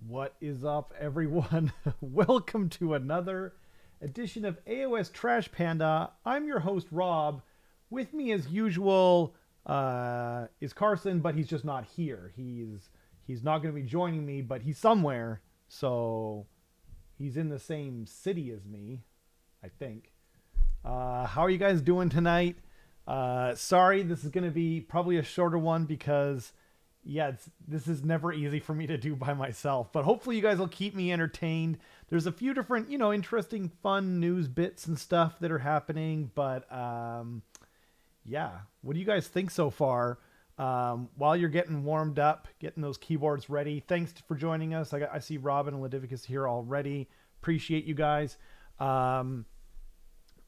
What is up, everyone? Welcome to another edition of AOS Trash Panda. I'm your host, Rob. With me, as usual, is Carson, but he's just not here. He's not going to be joining me, but he's somewhere. So he's in the same city as me, I think. How are you guys doing tonight? Sorry, this is going to be probably a shorter one because this is never easy for me to do by myself, but hopefully you guys will keep me entertained. There's a few different, interesting, fun news bits and stuff that are happening, but what do you guys think so far? While you're getting warmed up, getting those keyboards ready, thanks for joining us. I see Robin and Ledivicus here already. Appreciate you guys.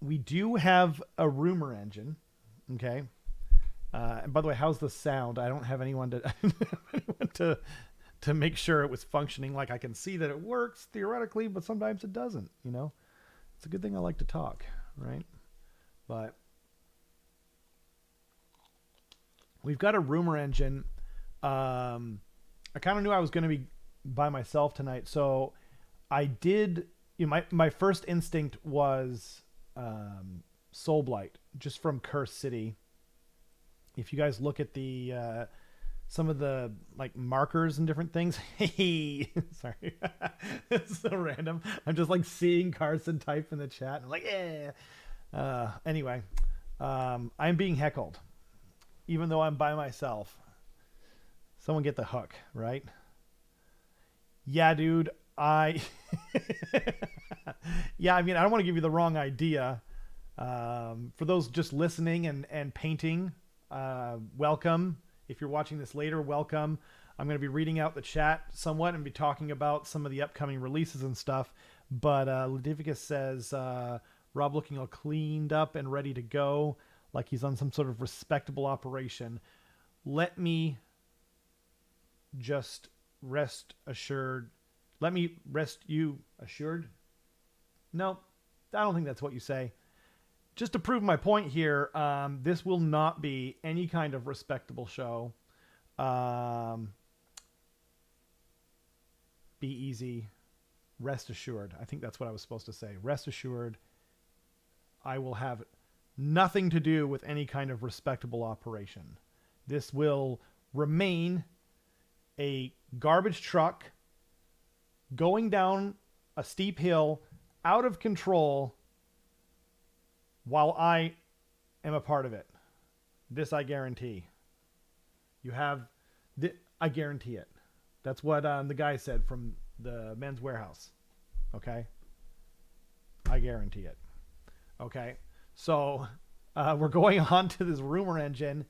We do have a rumor engine, okay? And by the way, how's the sound? I don't have anyone to make sure it was functioning. Like, I can see that it works theoretically, but sometimes it doesn't, It's a good thing I like to talk, right? But we've got a rumor engine. I kind of knew I was going to be by myself tonight, so I did, my first instinct was Soul Blight, just from Curse City. If you guys look at the some of the markers and different things, hey, sorry, it's so random. I'm just seeing Carson type in the chat, and I'm like, yeah. Anyway, I'm being heckled, even though I'm by myself. Someone get the hook, right? Yeah, dude. Yeah, I mean, I don't want to give you the wrong idea. For those just listening and painting, welcome. If you're watching this later, welcome. I'm going to be reading out the chat somewhat and be talking about some of the upcoming releases and stuff. But Ledivicus says, Rob looking all cleaned up and ready to go, like he's on some sort of respectable operation. Let me just rest assured. Let me rest you assured. No, I don't think that's what you say. Just to prove my point here, this will not be any kind of respectable show. Be easy. Rest assured. I think that's what I was supposed to say. Rest assured, I will have nothing to do with any kind of respectable operation. This will remain a garbage truck going down a steep hill out of control while I am a part of it. This I guarantee. I guarantee it. That's what the guy said from the Men's Warehouse. Okay? I guarantee it. Okay? So, we're going on to this rumor engine.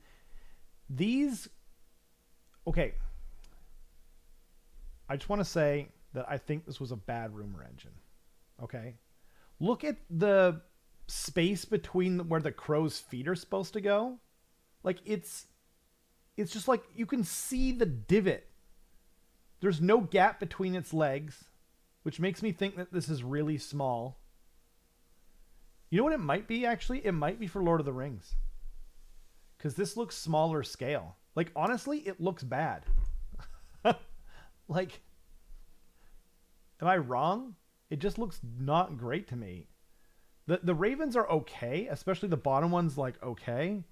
Okay. I just want to say that I think this was a bad rumor engine. Okay? Look at the space between where the crow's feet are supposed to go. It's just you can see the divot. There's no gap between its legs, which makes me think that this is really small. You know what it might be, actually? It might be for Lord of the Rings, because this looks smaller scale. Honestly, it looks bad. Am I wrong? It just looks not great to me. The ravens are okay, especially the bottom one's okay,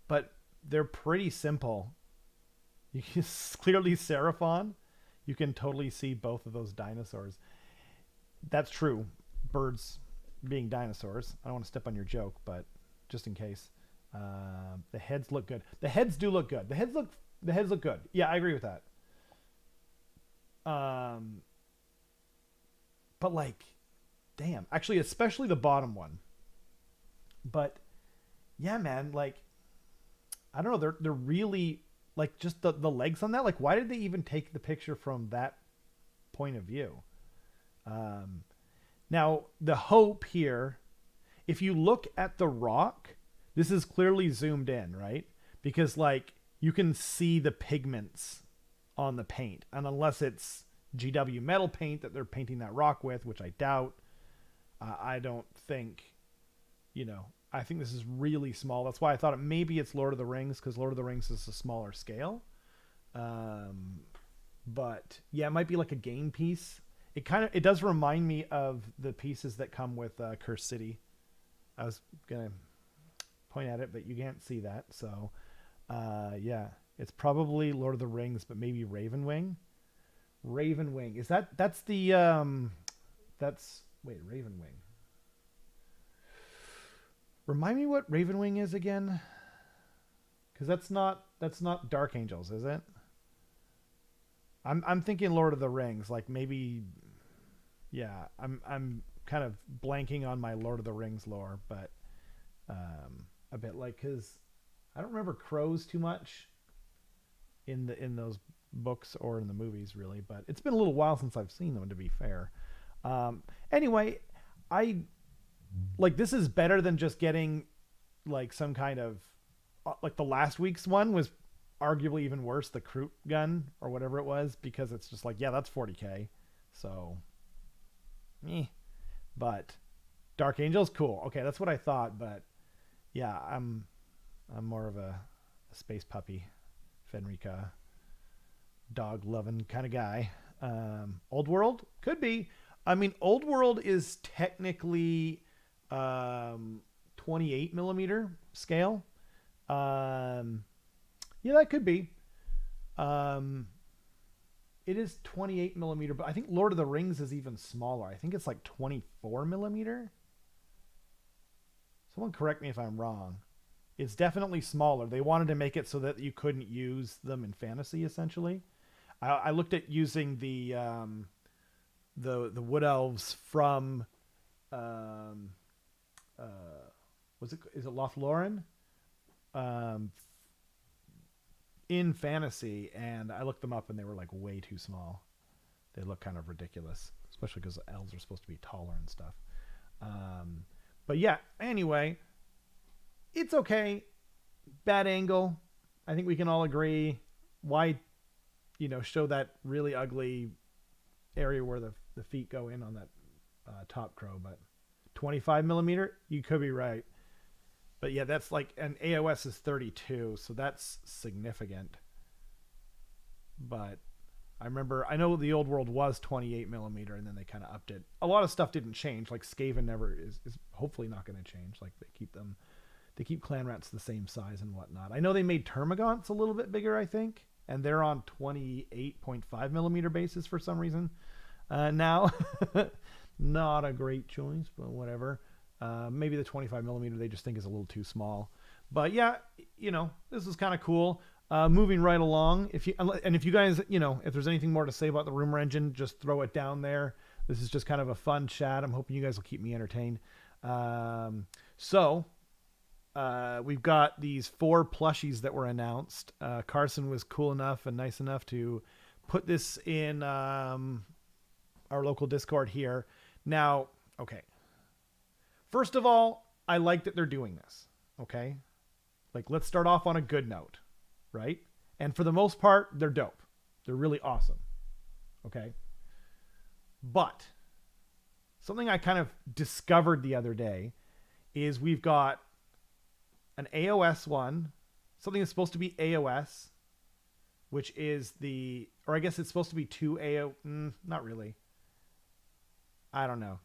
but they're pretty simple. You can clearly Seraphon. You can totally see both of those dinosaurs. That's true. Birds being dinosaurs. I don't want to step on your joke, but just in case. The heads look good. The heads do look good. The heads look good. Yeah, I agree with that. But damn, actually, especially the bottom one. But yeah, man, I don't know, they're really just the legs on that. Why did they even take the picture from that point of view? Now the hope here, if you look at the rock, this is clearly zoomed in, right? Because you can see the pigments on the paint, and unless it's GW metal paint that they're painting that rock with, which I doubt, I don't think, I think this is really small. That's why I thought maybe it's Lord of the Rings, because Lord of the Rings is a smaller scale. But yeah, it might be like a game piece. It does remind me of the pieces that come with Curse City. I was gonna point at it, but you can't see that. So yeah, it's probably Lord of the Rings, but maybe Ravenwing. Ravenwing, is that's the that's wait, Ravenwing. Remind me what Ravenwing is again, because that's not Dark Angels, is it? I'm thinking Lord of the Rings, like maybe. Yeah, I'm kind of blanking on my Lord of the Rings lore, but a bit like, because I don't remember crows too much in those books or in the movies really, but it's been a little while since I've seen them, to be fair. Anyway, I like, this is better than just getting like some kind of like the last week's one was arguably even worse, the Kroot gun or whatever it was, because it's just like, yeah, that's 40k. So but Dark Angels, cool. Okay, that's what I thought, but yeah, I'm more of a space puppy, Fenrika, dog loving kind of guy. Old World could be. I mean, Old World is technically 28 millimeter scale. Yeah, that could be. It is 28 millimeter, but I think Lord of the Rings is even smaller. I think it's like 24 millimeter. Someone correct me if I'm wrong. It's definitely smaller. They wanted to make it so that you couldn't use them in fantasy, essentially. I looked at using the wood elves from is it Lothlorien? In fantasy, and I looked them up and they were like way too small. They look kind of ridiculous, especially because elves are supposed to be taller and stuff. But yeah, anyway, it's okay. Bad angle. I think we can all agree. Why, show that really ugly area where the feet go in on that top crow, but 25 millimeter, you could be right. But yeah, that's like, an AOS is 32, so that's significant. But I know the Old World was 28 millimeter, and then they kind of upped it. A lot of stuff didn't change. Like Skaven never is hopefully not going to change. Like they keep clan rats the same size and whatnot. I know they made Termagants a little bit bigger, I think, and they're on 28.5 millimeter bases for some reason. Now, not a great choice, but whatever. Maybe the 25 millimeter they just think is a little too small. But yeah, this is kind of cool. Moving right along. If you guys, if there's anything more to say about the rumor engine, just throw it down there. This is just kind of a fun chat. I'm hoping you guys will keep me entertained. So we've got these 4 plushies that were announced. Carson was cool enough and nice enough to put this in our local Discord here. Now, okay. First of all, I like that they're doing this, okay? Like, let's start off on a good note, right? And for the most part, they're dope. They're really awesome, okay? But something I kind of discovered the other day is we've got an AOS one, something that's supposed to be AOS, which is or I guess it's supposed to be 2 not really. I don't know.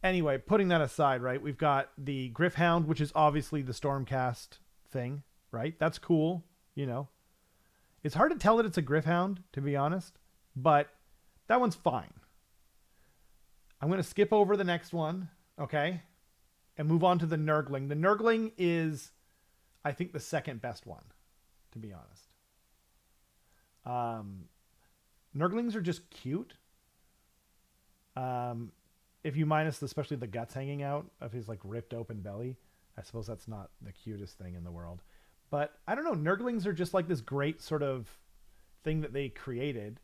Anyway, putting that aside, right, we've got the Gryph-hound, which is obviously the Stormcast thing, right? That's cool, It's hard to tell that it's a Gryph-hound, to be honest, but that one's fine. I'm going to skip over the next one, okay, and move on to the Nurgling. The Nurgling is, I think, the second best one, to be honest. Nurglings are just cute. If you minus especially the guts hanging out of his like ripped open belly, I suppose that's not the cutest thing in the world. But I don't know, Nurglings are just like this great sort of thing that they created.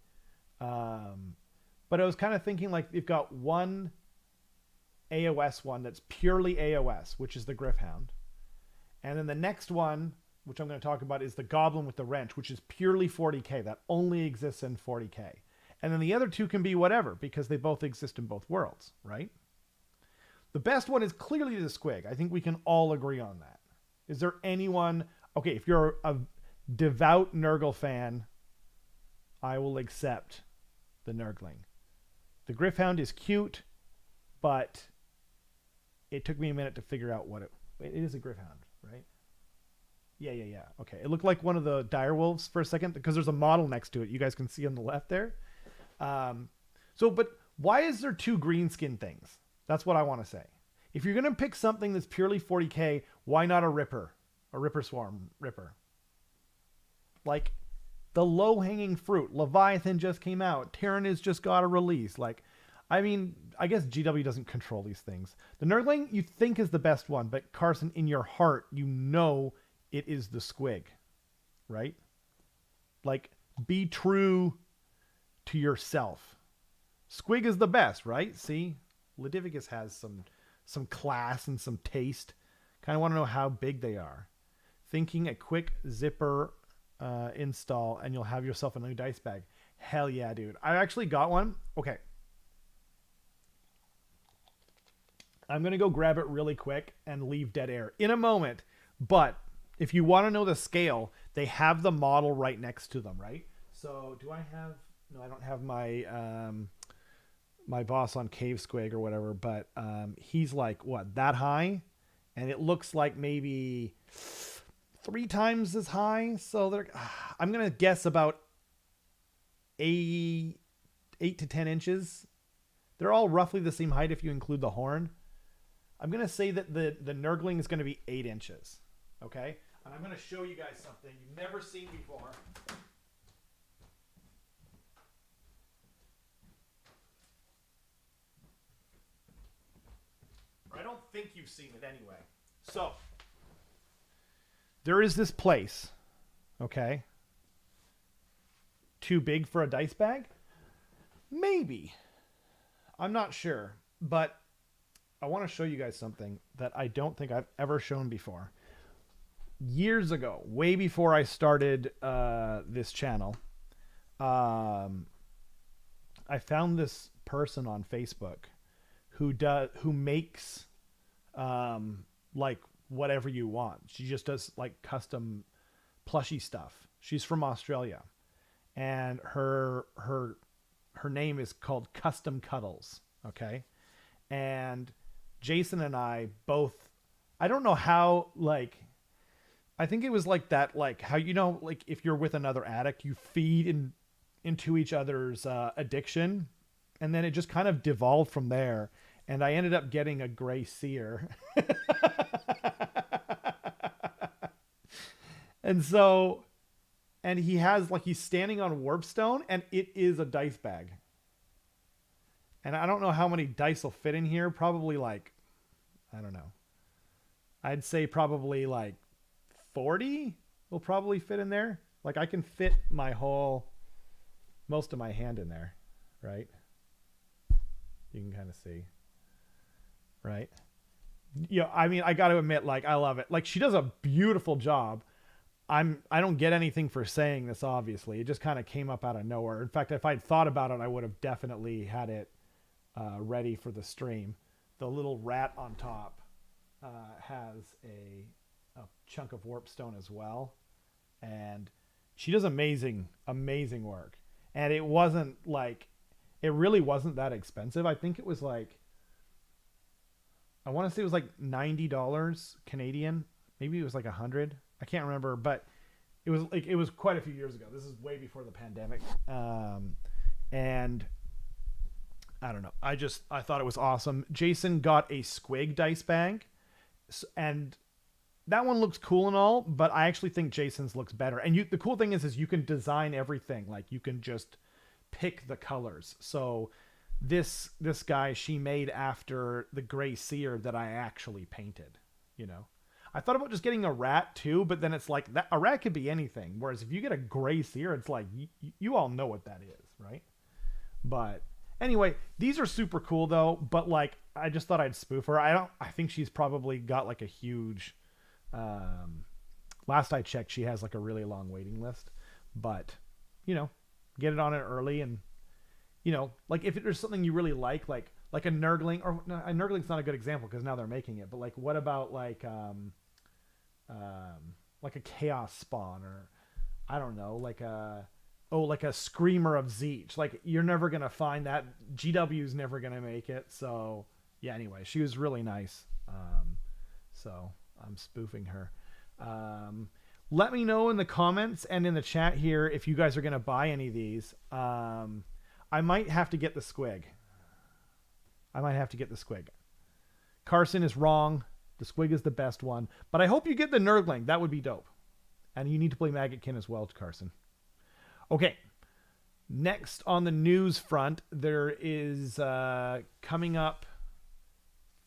But I was kind of thinking like they've got one AOS one that's purely AOS, which is the Gryph-hound. And then the next one, which I'm going to talk about, is the Goblin with the Wrench, which is purely 40k. That only exists in 40k. And then the other two can be whatever, because they both exist in both worlds, right? The best one is clearly the Squig. I think we can all agree on that. Is there anyone... Okay, if you're a devout Nurgle fan, I will accept the Nurgling. The Gryph-hound is cute, but it took me a minute to figure out what it is. A Gryph-hound, right? Yeah. Okay, it looked like one of the direwolves for a second because there's a model next to it. You guys can see on the left there. But why is there two green skin things? That's what I want to say. If you're gonna pick something that's purely 40k, why not a Ripper? A Ripper Swarm Ripper. Like, the low-hanging fruit. Leviathan just came out. Terran has just got a release. Like, I mean, I guess GW doesn't control these things. The Nurgling you think is the best one, but Carson, in your heart, you know it is the Squig, right? Like, be true to yourself. Squig is the best, right? See? Ludivicus has some class and some taste. Kind of want to know how big they are. Thinking a quick zipper install and you'll have yourself a new dice bag. Hell yeah, dude. I actually got one. Okay. I'm going to go grab it really quick and leave dead air in a moment. But if you want to know the scale, they have the model right next to them, right? So do I have... No, I don't have my... my boss on Cave Squig or whatever, but he's like, what, that high? And it looks like maybe 3 times as high. So they're, I'm going to guess about 8 to 10 inches. They're all roughly the same height if you include the horn. I'm going to say that the Nurgling is going to be 8 inches. Okay? And I'm going to show you guys something you've never seen before. I don't think you've seen it anyway. So, there is this place, okay? Too big for a dice bag? Maybe. I'm not sure. But I want to show you guys something that I don't think I've ever shown before. Years ago, way before I started this channel, I found this person on Facebook who makes like whatever you want. She just does like custom plushy stuff. She's from Australia, and her name is called Custom Cuddles. Okay, and Jason and I both, I don't know how, like, I think it was like that, like how, you know, like if you're with another addict, you feed into each other's addiction. And then it just kind of devolved from there. And I ended up getting a gray seer. And he has, like, he's standing on Warpstone, and it is a dice bag. And I don't know how many dice will fit in here. Probably like, I don't know. I'd say probably like 40 will probably fit in there. Like, I can fit most of my hand in there, right? You can kind of see, right? Yeah, I mean, I got to admit, like, I love it. Like, she does a beautiful job. I don't get anything for saying this, obviously. It just kind of came up out of nowhere. In fact, if I'd thought about it, I would have definitely had it ready for the stream. The little rat on top has a chunk of Warpstone as well. And she does amazing work. And it wasn't like... It really wasn't that expensive. I think it was like, I want to say it was like $90 Canadian. Maybe it was like 100. I can't remember, but it was quite a few years ago. This is way before the pandemic. And I don't know. I thought it was awesome. Jason got a Squig dice bag, and that one looks cool and all, but I actually think Jason's looks better. And the cool thing is you can design everything. Like, you can just pick the colors. So this guy she made after the gray seer that I actually painted, you know. I thought about just getting a rat too, but then it's like that a rat could be anything. Whereas if you get a gray seer, it's like you all know what that is, right? But anyway, these are super cool though. But like, I just thought I'd spoof her. I think she's probably got like a huge. Last I checked, she has like a really long waiting list. But you know, get it on it early, and you know, like if there's something you really like a Nurgling, or no, a Nurgling's not a good example because now they're making it, but like what about like a Chaos Spawn, or I don't know, like a like a Screamer of Zeech. Like, you're never going to find that. GW's never going to make it. So, yeah, anyway, she was really nice. So I'm spoofing her. Let me know in the comments and in the chat here if you guys are going to buy any of these. I might have to get the squig. Carson is wrong. The squig is the best one. But I hope you get the Nurgling. That would be dope. And you need to play Maggotkin as well, Carson. Okay. Next on the news front, there is coming up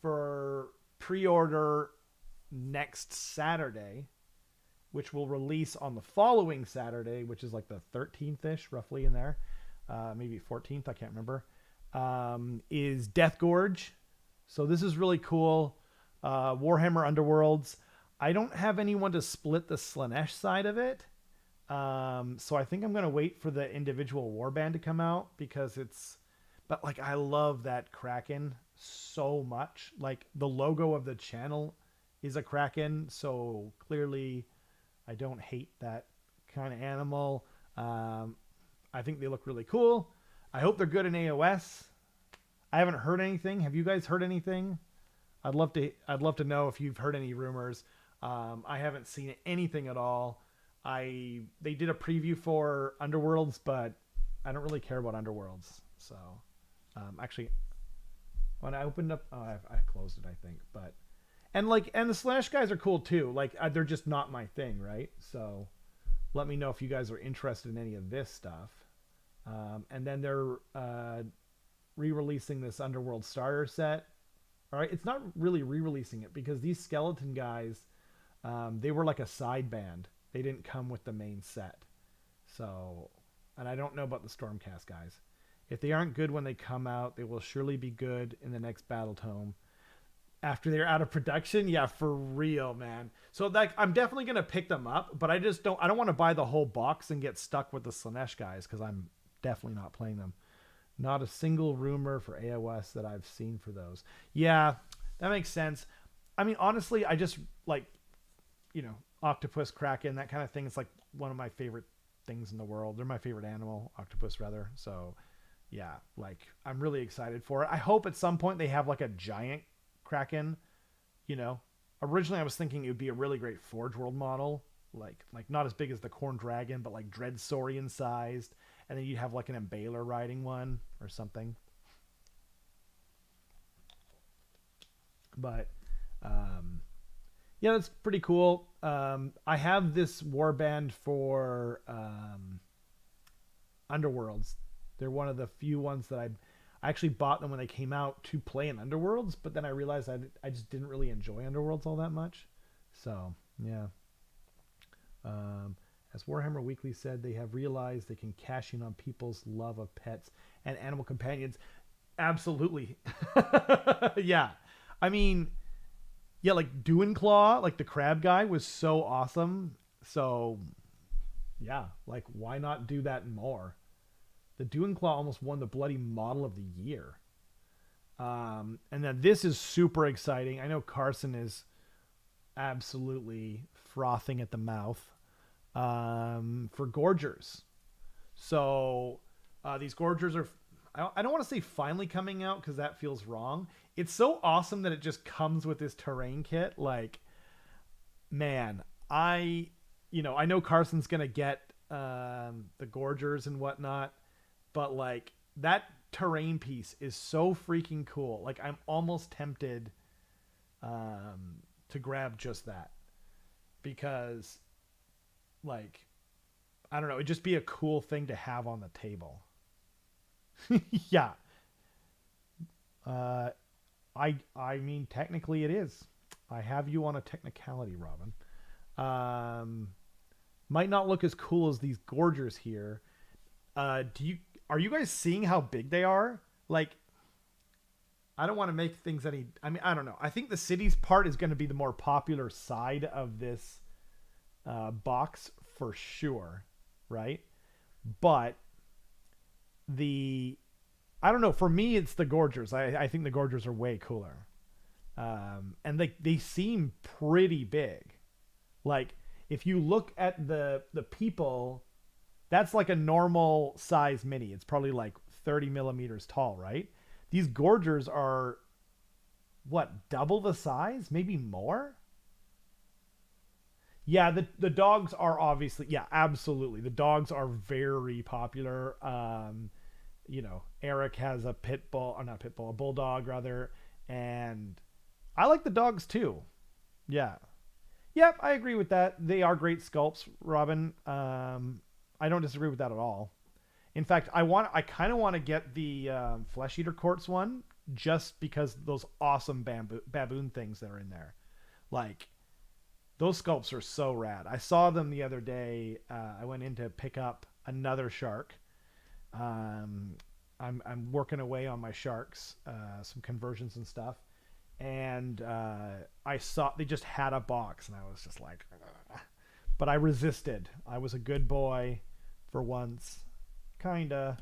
for pre-order next Saturday, which will release on the following Saturday, which is like the 13th-ish, roughly in there. Maybe 14th, I can't remember. Is Death Gorge. So this is really cool. Warhammer Underworlds. I don't have anyone to split the Slaanesh side of it. So I think I'm going to wait for the individual warband to come out because but like, I love that Kraken so much. Like, the logo of the channel is a Kraken. So clearly I don't hate that kind of animal. I think they look really cool. I hope they're good in AOS. I haven't heard anything. Have you guys heard anything? I'd love to know if you've heard any rumors. I haven't seen anything at all. They did a preview for Underworlds, but I don't really care about Underworlds. So, actually, when I opened up, I closed it, I think. But, and the Slash guys are cool too. Like, they're just not my thing, right? So, let me know if you guys are interested in any of this stuff. And then they're re-releasing this Underworld starter set. All right, it's not really re-releasing it because these skeleton guys, they were like a side band. They didn't come with the main set. So, and I don't know about the Stormcast guys. If they aren't good when they come out, they will surely be good in the next Battle Tome. After they're out of production, yeah, for real, man. So, like, I'm definitely going to pick them up, but I don't want to buy the whole box and get stuck with the Slaanesh guys because I'm definitely not playing them. Not a single rumor for AOS that I've seen for those. Yeah, that makes sense. I mean, honestly, I just like, octopus, kraken, that kind of thing. It's like one of my favorite things in the world. They're my favorite animal, octopus rather. So, yeah, like, I'm really excited for it. I hope at some point they have like a giant kraken. Originally I was thinking it would be a really great Forge World model, like not as big as the Khorne Dragon, but like Dreadsaurian sized. And then you'd have like an Embaler riding one or something. But, yeah, that's pretty cool. I have this warband for Underworlds. They're one of the few ones that I actually bought them when they came out to play in Underworlds. But then I realized I just didn't really enjoy Underworlds all that much. So, yeah. As Warhammer Weekly said, they have realized they can cash in on people's love of pets and animal companions. Absolutely. Yeah. I mean, yeah, like Duinclaw, like the crab guy was so awesome. So, yeah, like, why not do that more? The Duinclaw almost won the bloody Model of the Year. And then this is super exciting. I know Carson is absolutely frothing at the mouth. For Gorgers. So these Gorgers are, I don't want to say finally coming out because that feels wrong. It's so awesome that it just comes with this terrain kit. Like, man, I know Carson's going to get the Gorgers and whatnot, but like, that terrain piece is so freaking cool. Like, I'm almost tempted to grab just that because, like, I don't know, it'd just be a cool thing to have on the table. Yeah. I mean, technically it is. I have you on a technicality, Robin. Might not look as cool as these Gorgers here. Are you guys seeing how big they are? Like, I don't want to make things I mean, I don't know. I think the cities part is going to be the more popular side of this box for sure, right? But I don't know, for me it's the Gorgers. I think the Gorgers are way cooler. And they seem pretty big. Like, if you look at the people That's like a normal size mini. It's probably like 30 millimeters tall, right? These gorgers are what, double the size, maybe more? Yeah, the dogs are obviously, yeah, absolutely. The dogs are very popular. Eric has a pit bull, or not pit bull, a bulldog rather, and I like the dogs too. Yeah. Yep, I agree with that. They are great sculpts, Robin. I don't disagree with that at all. In fact, I kind of want to get the Flesh Eater Courts one just because those awesome baboon things that are in there. Like, those sculpts are so rad. I saw them the other day. I went in to pick up another shark. I'm working away on my sharks, some conversions and stuff, and I saw they just had a box, and I was just like, ugh. But I resisted. I was a good boy for once, kinda.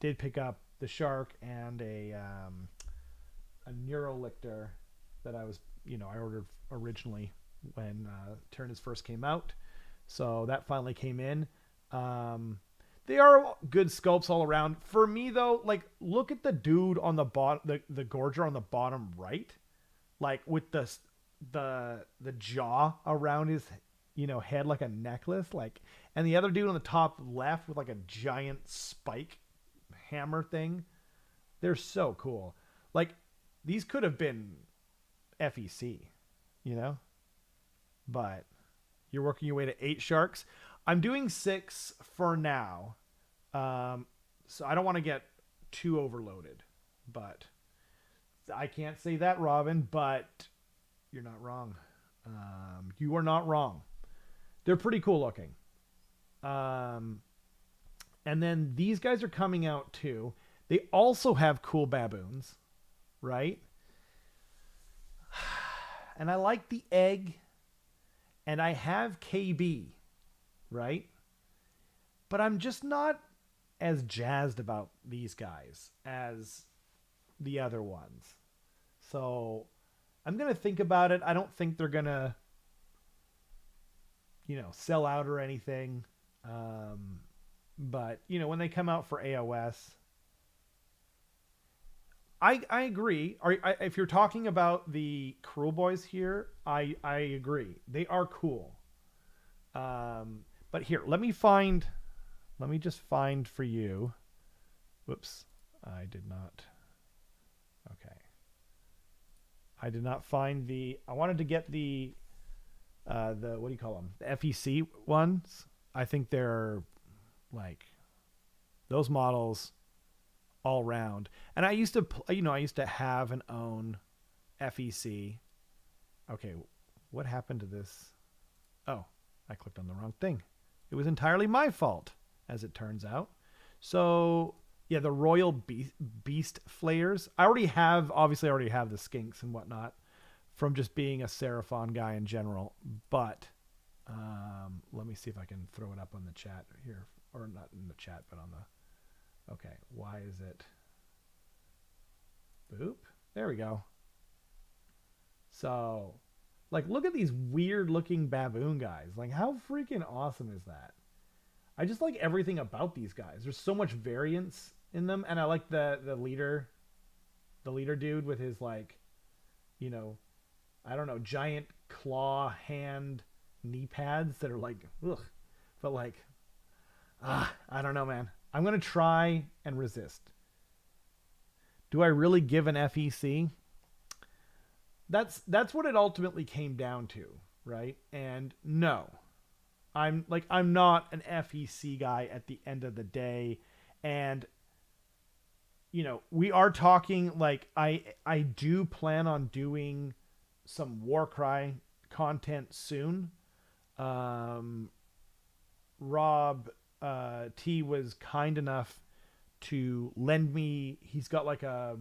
Did pick up the shark and a neurolictor that I ordered originally when Tyrannus first came out. So that finally came in. They are good sculpts all around. For me though, like, look at the dude on the bottom, the gorger on the bottom right, like with the jaw around his head like a necklace, like, and the other dude on the top left with like a giant spike hammer thing. They're so cool. Like, these could have been FEC, but you're working your way to 8 sharks. I'm doing 6 for now. So I don't want to get too overloaded, but I can't say that, Robin, but you're not wrong. You are not wrong. They're pretty cool looking. And then these guys are coming out too. They also have cool baboons, right? And I like the egg, and I have KB, right? But I'm just not as jazzed about these guys as the other ones. So I'm going to think about it. I don't think they're going to, sell out or anything. But, when they come out for AOS, I agree. If you're talking about the Cruel Boys here, I agree. They are cool. But here, let me just find for you. Whoops. I did not. Okay. I did not find I wanted to get the what do you call them? The FEC ones. I think they're like those models all round. And I used to have and own FEC. Okay. What happened to this? Oh, I clicked on the wrong thing. It was entirely my fault, as it turns out. So yeah, the Royal Beast Flayers. I already have the skinks and whatnot from just being a Seraphon guy in general. But let me see if I can throw it up on the chat here, or not in the chat, but on the. Okay, why is it? Boop. There we go. So, like, look at these weird looking baboon guys. Like, how freaking awesome is that? I just like everything about these guys. There's so much variance in them, and I like the leader dude with his, like, I don't know, giant claw hand knee pads that are like, ugh, but like, I don't know, man. I'm gonna try and resist. Do I really give an FEC? That's what it ultimately came down to, right? And no. I'm not an FEC guy at the end of the day. And we are talking, like, I do plan on doing some Warcry content soon. Rob T was kind enough to lend me, he's got like a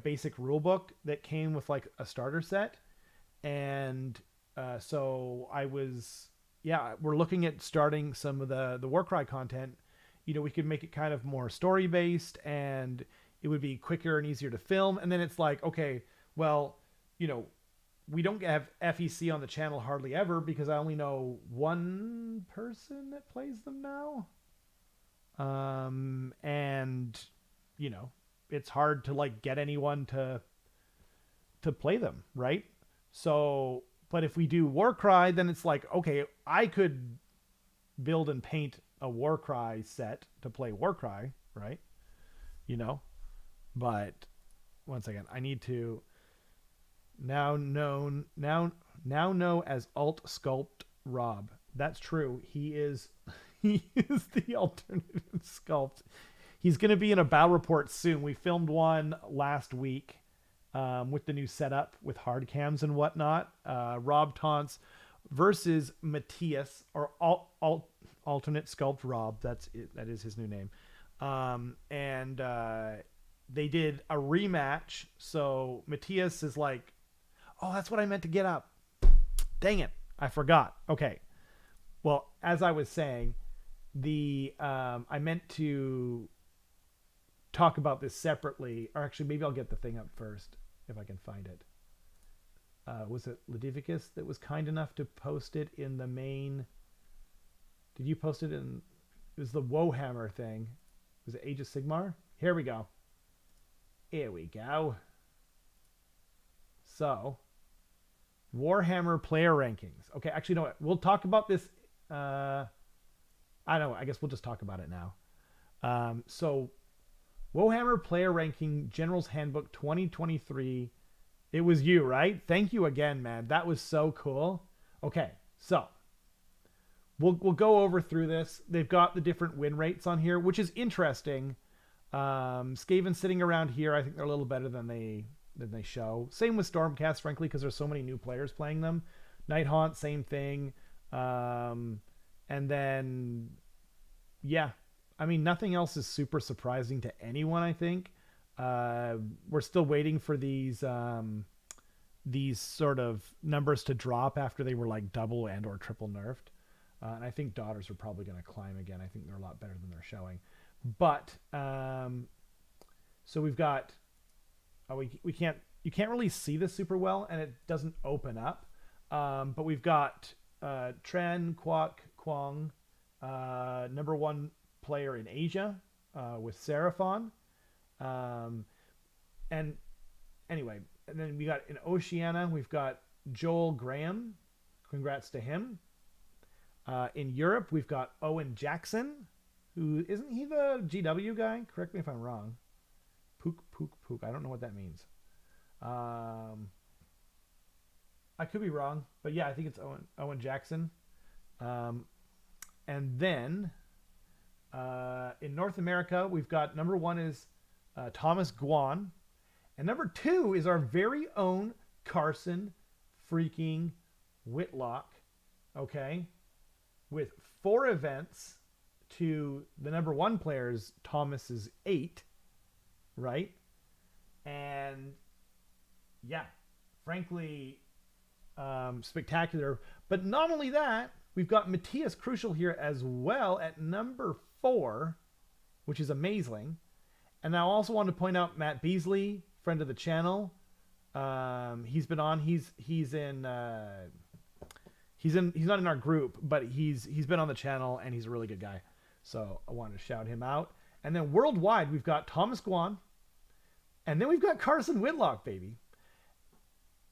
basic rule book that came with like a starter set. And so we're looking at starting some of the Warcry content. We could make it kind of more story based, and it would be quicker and easier to film. And then it's like, okay, well, we don't have FEC on the channel hardly ever because I only know one person that plays them now. And you know, it's hard to like get anyone to play them, right? So, but if we do Warcry, then it's like, okay, I could build and paint a Warcry set to play Warcry, right? You know, but once again, I need to now know as Alt Sculpt Rob. That's true. He is the alternative sculpt. He's going to be in a battle report soon. We filmed one last week with the new setup with hard cams and whatnot. Rob Taunts versus Matthias, or alternate sculpt Rob. That is his new name. And they did a rematch. So Matthias is like, oh, that's what I meant to get up. Dang it, I forgot. Okay. Well, as I was saying, I meant to talk about this separately, or actually maybe I'll get the thing up first if I can find it. Was it Ladivicus that was kind enough to post it in the main? Did you post it in? It was the Warhammer thing. Was it Age of Sigmar? Here we go. Here we go. So, Warhammer player rankings. Okay, actually, no, we'll talk about this. I don't know. I guess we'll just talk about it now. So, Warhammer Player Ranking General's Handbook 2023. It was you, right? Thank you again, man. That was so cool. Okay, so we'll go over through this. They've got the different win rates on here, which is interesting. Skaven sitting around here. I think they're a little better than they show. Same with Stormcast, frankly, because there's so many new players playing them. Nighthaunt, same thing. And then, yeah. I mean, nothing else is super surprising to anyone, I think. We're still waiting for these sort of numbers to drop after they were like double and or triple nerfed. And I think daughters are probably going to climb again. I think they're a lot better than they're showing. But so we've got you can't really see this super well, and it doesn't open up. But we've got Tren Kwok Kwong, number one player in Asia, with Seraphon. And anyway, and then we got in Oceania, we've got Joel Graham. Congrats to him. In Europe, we've got Owen Jackson, who isn't he the GW guy? Correct me if I'm wrong. Pook. I don't know what that means. I could be wrong, but yeah, I think it's Owen Jackson. And then in North America, we've got number one is Thomas Guan, and number two is our very own Carson freaking Whitlock. Okay, with 4 events to the number one player's Thomas's 8, right? And yeah, frankly, spectacular. But not only that, we've got Matthias Crucial here as well at number 4, which is amazing. And I also want to point out Matt Beasley, friend of the channel. He's been on. He's not in our group, but he's been on the channel, and he's a really good guy. So I wanted to shout him out. And then worldwide, we've got Thomas Guan, and then we've got Carson Whitlock, baby.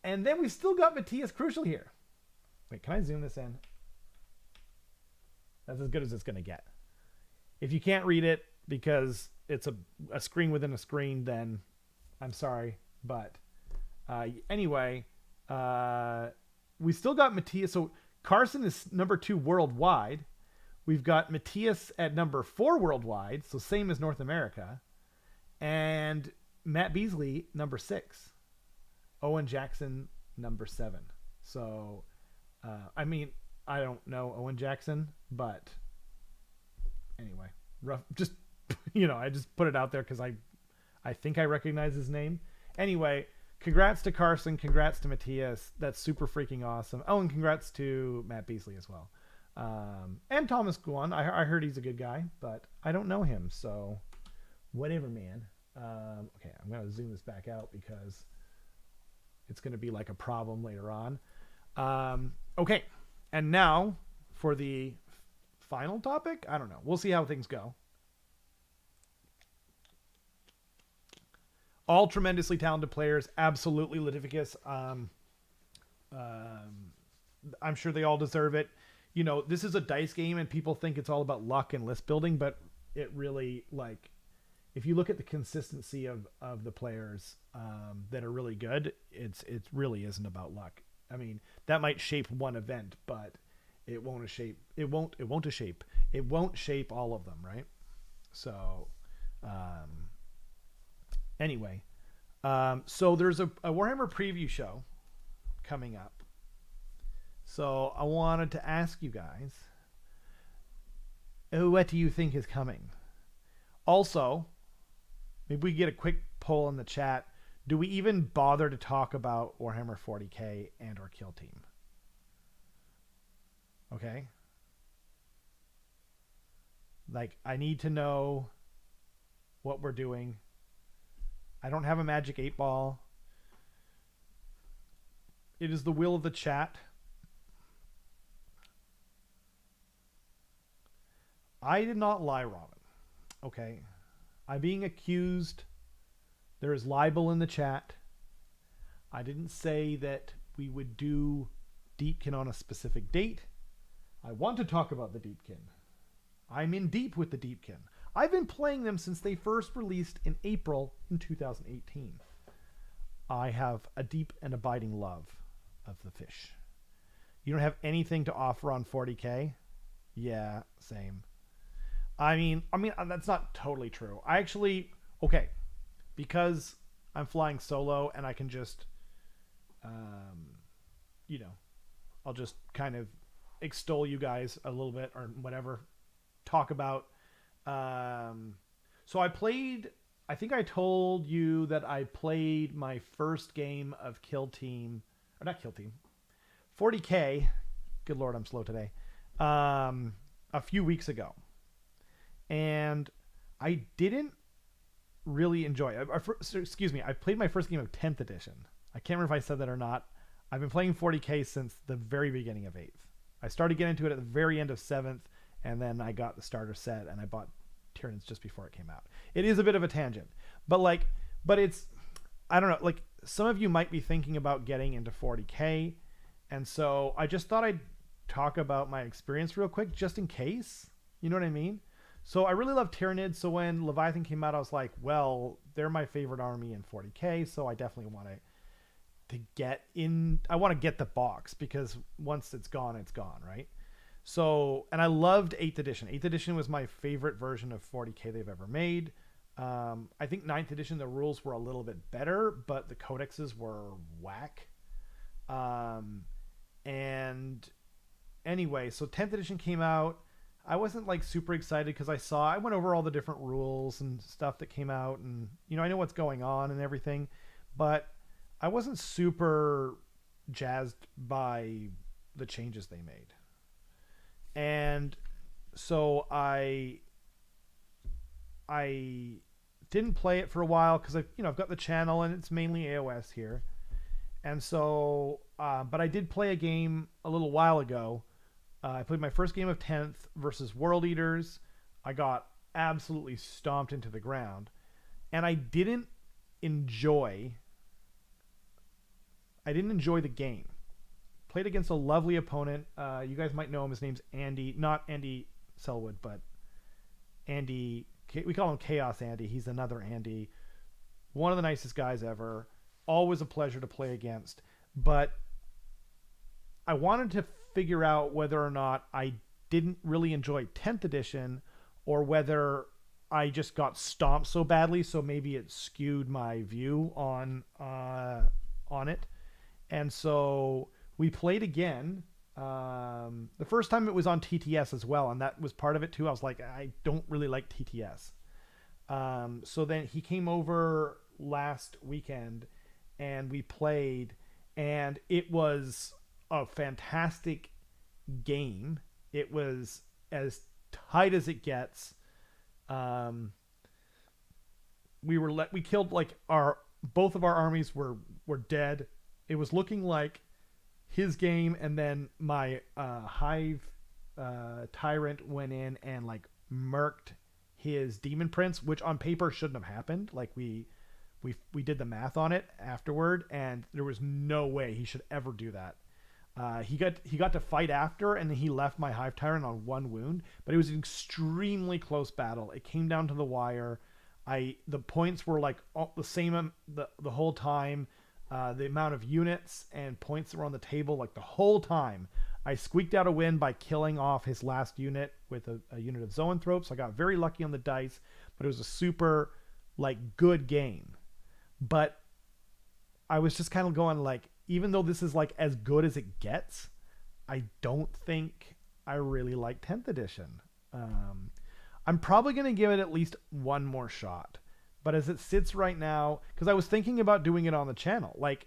And then we've still got Matthias Crucial here. Wait, can I zoom this in? That's as good as it's going to get. If you can't read it because it's a screen within a screen, then I'm sorry. But anyway, we still got Matthias. So Carson is number 2 worldwide. We've got Matthias at number 4 worldwide, so same as North America. And Matt Beasley, number 6. Owen Jackson, number 7. So, I mean, I don't know Owen Jackson, but anyway, rough. Just, I just put it out there because I think I recognize his name. Anyway, congrats to Carson. Congrats to Matthias. That's super freaking awesome. Oh, and congrats to Matt Beasley as well. And Thomas Guan. I heard he's a good guy, but I don't know him, so whatever, man. Okay, I'm going to zoom this back out because it's going to be like a problem later on. Okay. And now for the final topic. I don't know. We'll see how things go. All tremendously talented players. Absolutely Litificus. I'm sure they all deserve it. You know, this is a dice game and people think it's all about luck and list building, but it really, like, if you look at the consistency of the players that are really good, it really isn't about luck. I mean, that might shape one event, but it won't shape all of them, right? So anyway, so there's a Warhammer preview show coming up. So I wanted to ask you guys, what do you think is coming? Also, maybe we get a quick poll in the chat. Do we even bother to talk about Warhammer 40k and or Kill Team? Okay. Like, I need to know what we're doing. I don't have a magic 8 ball. It is the will of the chat. I did not lie, Robin. Okay. I'm being accused. There is libel in the chat. I didn't say that we would do Deepkin on a specific date. I want to talk about the Deepkin. I'm in deep with the Deepkin. I've been playing them since they first released in April in 2018. I have a deep and abiding love of the fish. You don't have anything to offer on 40k? Yeah, same. I mean, that's not totally true. I actually, okay, because I'm flying solo and I can just, you know, I'll just kind of extol you guys a little bit or whatever, talk about. So I played, I think I told you that I played my first game of Kill Team, or not Kill Team, 40k, good Lord, I'm slow today, a few weeks ago. And I didn't really enjoy it. I played my first game of 10th edition. I can't remember if I said that or not. I've been playing 40k since the very beginning of 8th. I started getting into it at the very end of 7th, and then I got the starter set, and I bought Tyranids just before it came out. It is a bit of a tangent. But it's, I don't know, like, some of you might be thinking about getting into 40k, and so I just thought I'd talk about my experience real quick, just in case. You know what I mean? So I really love Tyranids. So when Leviathan came out, I was like, well, they're my favorite army in 40k. So I definitely want to get in. I want to get the box because once it's gone, right? So, and I loved 8th edition. 8th edition was my favorite version of 40k they've ever made. I think 9th edition, the rules were a little bit better, but the codexes were whack. And anyway, so 10th edition came out. I wasn't like super excited because I went over all the different rules and stuff that came out, and you know, I know what's going on and everything, but I wasn't super jazzed by the changes they made. And so I didn't play it for a while because I've got the channel and it's mainly AOS here. And so but I did play a game a little while ago. I played my first game of 10th versus World Eaters. I got absolutely stomped into the ground. And I didn't enjoy the game. Played against a lovely opponent. You guys might know him. His name's Andy. Not Andy Selwood, but Andy. We call him Chaos Andy. He's another Andy. One of the nicest guys ever. Always a pleasure to play against. But I wanted to figure out whether or not I didn't really enjoy 10th edition or whether I just got stomped so badly, so maybe it skewed my view on it. And so we played again. The first time it was on TTS as well, and that was part of it too. I was like, I don't really like TTS. So then he came over last weekend and we played, and it was a fantastic game. It was as tight as it gets. We killed, like, both of our armies were dead it was looking like his game, and then my Hive Tyrant went in and like murked his Demon Prince, which on paper shouldn't have happened. Like we did the math on it afterward, and there was no way he should ever do that. He got to fight after, and then he left my Hive Tyrant on 1 wound, but it was an extremely close battle. It came down to the wire. The points were like all the same the whole time. The amount of units and points that were on the table, like the whole time. I squeaked out a win by killing off his last unit with a unit of Zoanthropes. So I got very lucky on the dice, but it was a super like good game. But I was just kind of going like, even though this is like as good as it gets, I don't think I really like 10th edition. I'm probably going to give it at least one more shot. But as it sits right now, because I was thinking about doing it on the channel, like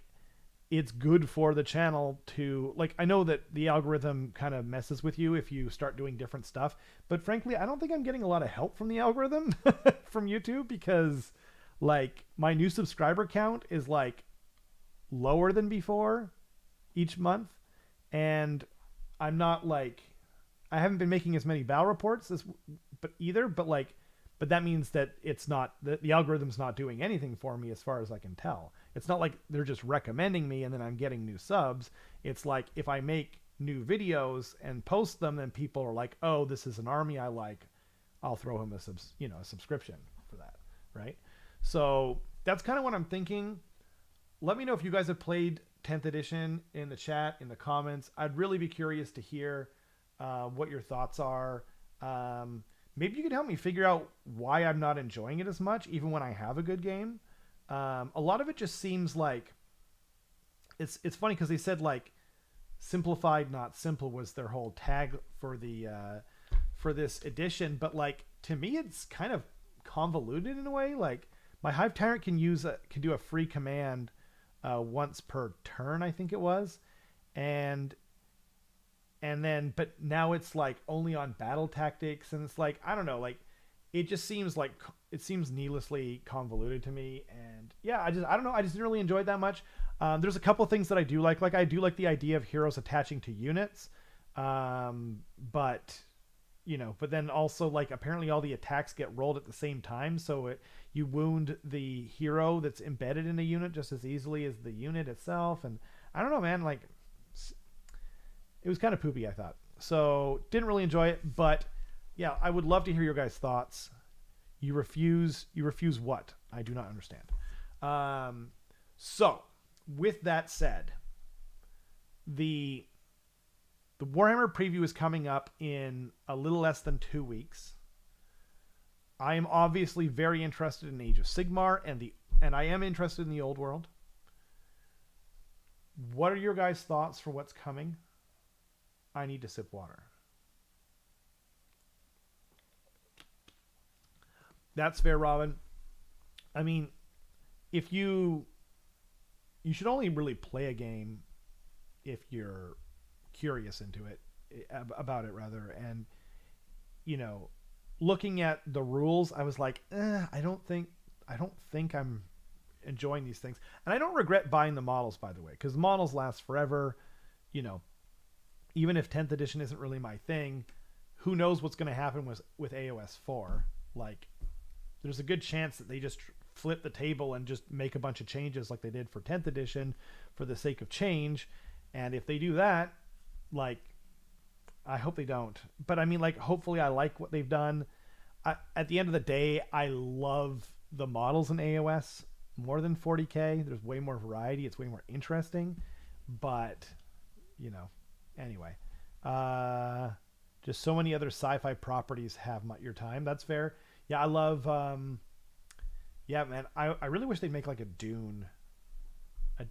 it's good for the channel to, like, I know that the algorithm kind of messes with you if you start doing different stuff, but frankly, I don't think I'm getting a lot of help from the algorithm from YouTube, because like my new subscriber count is like lower than before each month, and I'm not like, I haven't been making as many battle reports but that means that it's not, the algorithm's not doing anything for me as far as I can tell. It's not like they're just recommending me and then I'm getting new subs. It's like if I make new videos and post them, then people are like, oh, this is an army I like, I'll throw him a subscription for that, right? So that's kind of what I'm thinking. Let me know if you guys have played 10th edition in the chat, in the comments. I'd really be curious to hear what your thoughts are. Maybe you could help me figure out why I'm not enjoying it as much, even when I have a good game. A lot of it just seems like it's funny because they said like simplified, not simple was their whole tag for the for this edition. But like to me, it's kind of convoluted in a way. Like my Hive Tyrant can do a free command once per turn, I think it was, and then, but now it's like only on battle tactics, and it's like, I don't know, like it just seems like it seems needlessly convoluted to me. And yeah, I don't know, I just didn't really enjoy it that much. There's a couple things that I do like I do like the idea of heroes attaching to units, but then also like apparently all the attacks get rolled at the same time, so you wound the hero that's embedded in a unit just as easily as the unit itself. And I don't know, man, like it was kind of poopy, I thought. So didn't really enjoy it, but yeah, I would love to hear your guys' thoughts. You refuse what? I do not understand. So with that said, the Warhammer preview is coming up in a little less than 2 weeks. I am obviously very interested in Age of Sigmar and I am interested in the Old World. What are your guys' thoughts for what's coming? I need to sip water. That's fair, Robin. I mean, if you should only really play a game if you're curious about it rather. And looking at the rules, I was like, I don't think I'm enjoying these things. And I don't regret buying the models, by the way, because the models last forever. Even if 10th edition isn't really my thing, who knows what's going to happen with AOS 4. Like, there's a good chance that they just flip the table and just make a bunch of changes like they did for 10th edition for the sake of change. And if they do that, like, I hope they don't. But I mean, like, hopefully I like what they've done. At the end of the day, I love the models in AOS more than 40K. There's way more variety. It's way more interesting. But, anyway, just so many other sci-fi properties have your time. That's fair. Yeah, I love, yeah, man, I really wish they'd make like a Dune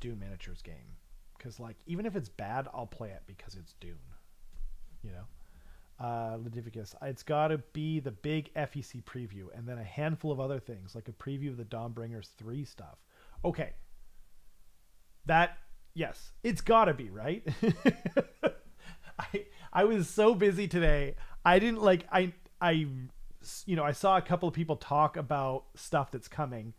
miniatures game. Because like, even if it's bad, I'll play it because it's Dune, Ludivicus, it's got to be the big FEC preview and then a handful of other things like a preview of the Dawmbringers 3 stuff. Okay. Yes, it's got to be, right? I was so busy today. I didn't like, I saw a couple of people talk about stuff that's coming.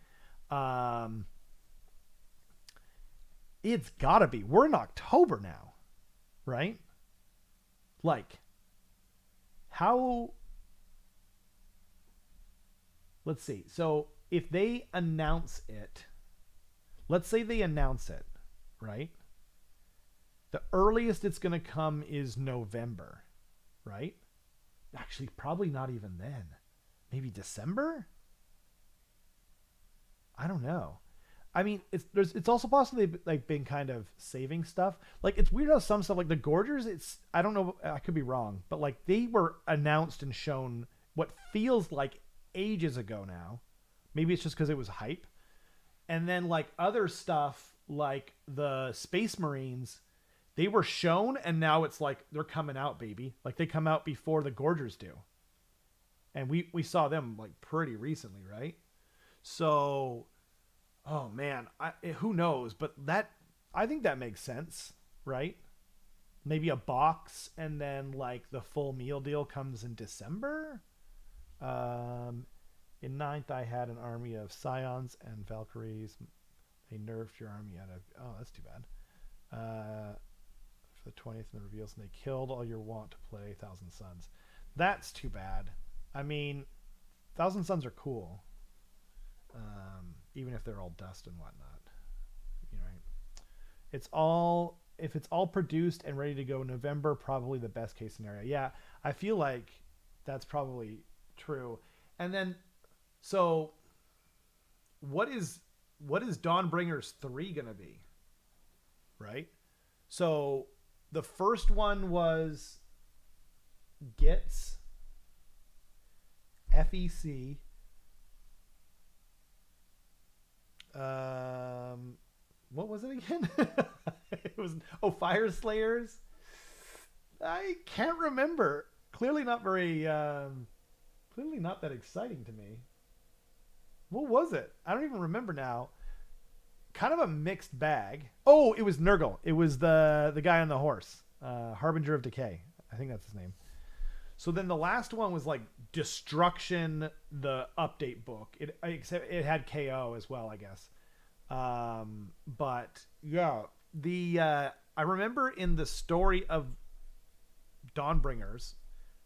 It's gotta be. We're in October now, right? Like, how? Let's see. So if they announce it, let's say they announce it, right? The earliest it's going to come is November, right? Actually, probably not even then. Maybe December? I don't know. I mean, it's also possibly like been kind of saving stuff. Like it's weird how some stuff like the Gorgers, it's I don't know, I could be wrong, but like they were announced and shown what feels like ages ago now. Maybe it's just because it was hype. And then like other stuff like the Space Marines, they were shown and now it's like they're coming out, baby. Like they come out before the Gorgers do. And we saw them like pretty recently, right? So oh man, who knows? But that I think that makes sense, right? Maybe a box and then like the full meal deal comes in December. In ninth, I had an army of Scions and Valkyries. They nerfed your army out of... Oh, that's too bad. For the 20th in the reveals, and they killed all your want to play Thousand Suns. That's too bad. I mean, Thousand Suns are cool. Even if they're all dust and whatnot. You know, right? It's all... If it's all produced and ready to go in November, probably the best case scenario. Yeah, I feel like that's probably true. And then... So, what is Dawnbringers 3 going to be? Right? So, the first one was Gets, FEC, what was it again? It was, Fire Slayers? I can't remember. Clearly not that exciting to me. What was it? I don't even remember now. Kind of a mixed bag. Oh, it was Nurgle. It was the guy on the horse. Harbinger of Decay. I think that's his name. So then the last one was like Destruction, the update book. Except it had KO as well, I guess. But yeah, I remember in the story of Dawnbringers,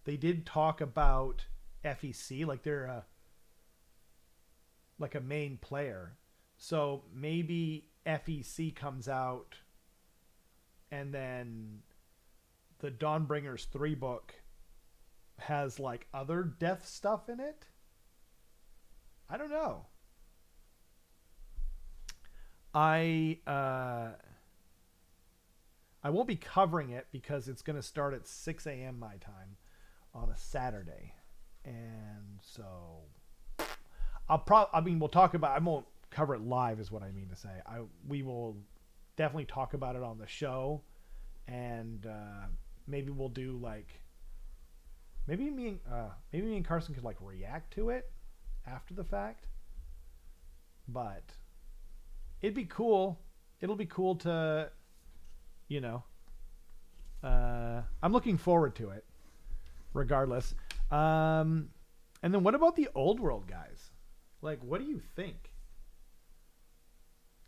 they did talk about FEC, like they're like a main player. So maybe FEC comes out and then the Dawnbringers 3 book has like other death stuff in it. I don't know. I won't be covering it because it's going to start at 6 a.m. my time on a Saturday. And so we'll talk about, I won't cover it live is what I mean to say. We will definitely talk about it on the show, and maybe we'll do like, maybe me and Carson could like react to it after the fact. But it'd be cool. It'll be cool to, you know, I'm looking forward to it regardless. And then what about the old world guys? Like, what do you think?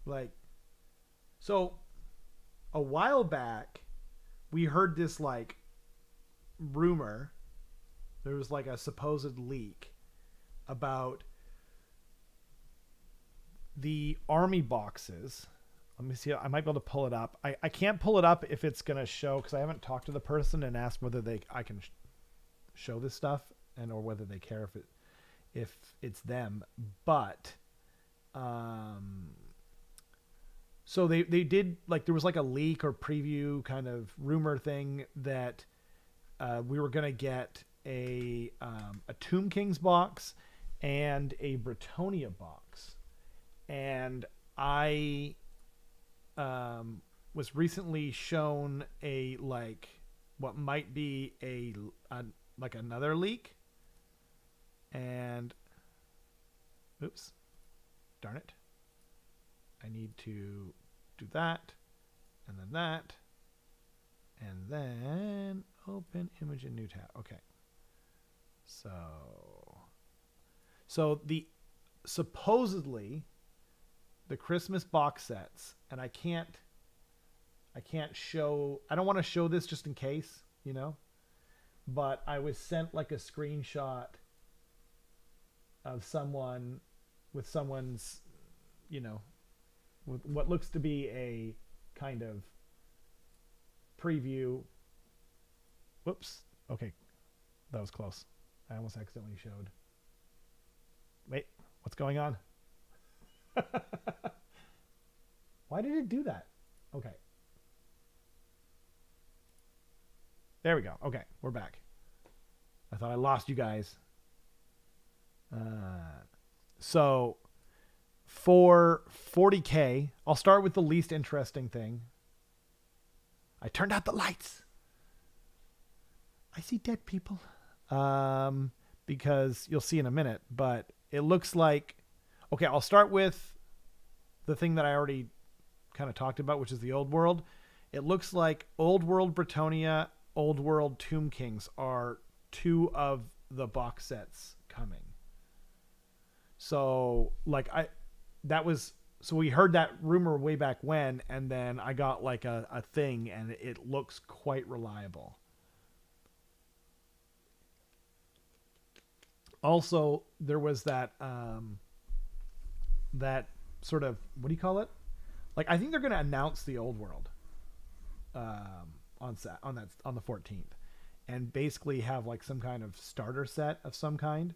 Like, so a while back, we heard this like rumor. There was like a supposed leak about the army boxes. Let me see. I might be able to pull it up. I can't pull it up if it's going to show because I haven't talked to the person and asked whether I can show this stuff and or whether they care if it's them. But so they did, like, there was like a leak or preview kind of rumor thing that we were going to get a Tomb Kings box and a Bretonia box. And I was recently shown a like what might be a like another leak, and oops, darn it, I need to do that, and then open image in new tab. Okay, so the supposedly the Christmas box sets, and I can't I can't show. I don't want to show this just in case, you know. But I was sent like a screenshot of someone with someone's, you know, with what looks to be a kind of preview. Whoops. Okay. That was close. I almost accidentally showed. Wait, what's going on? Why did it do that? Okay. There we go. Okay, we're back. I thought I lost you guys. So for 40K, I'll start with the least interesting thing. I turned out the lights. I see dead people. Because you'll see in a minute, but it looks like, okay, I'll start with the thing that I already kind of talked about, which is the Old World. It looks like Old World Bretonia, Old World Tomb Kings are two of the box sets coming. So so we heard that rumor way back when, and then I got like a thing, and it looks quite reliable. Also, there was that sort of, what do you call it? Like, I think they're going to announce the Old World on the 14th, and basically have like some kind of starter set of some kind.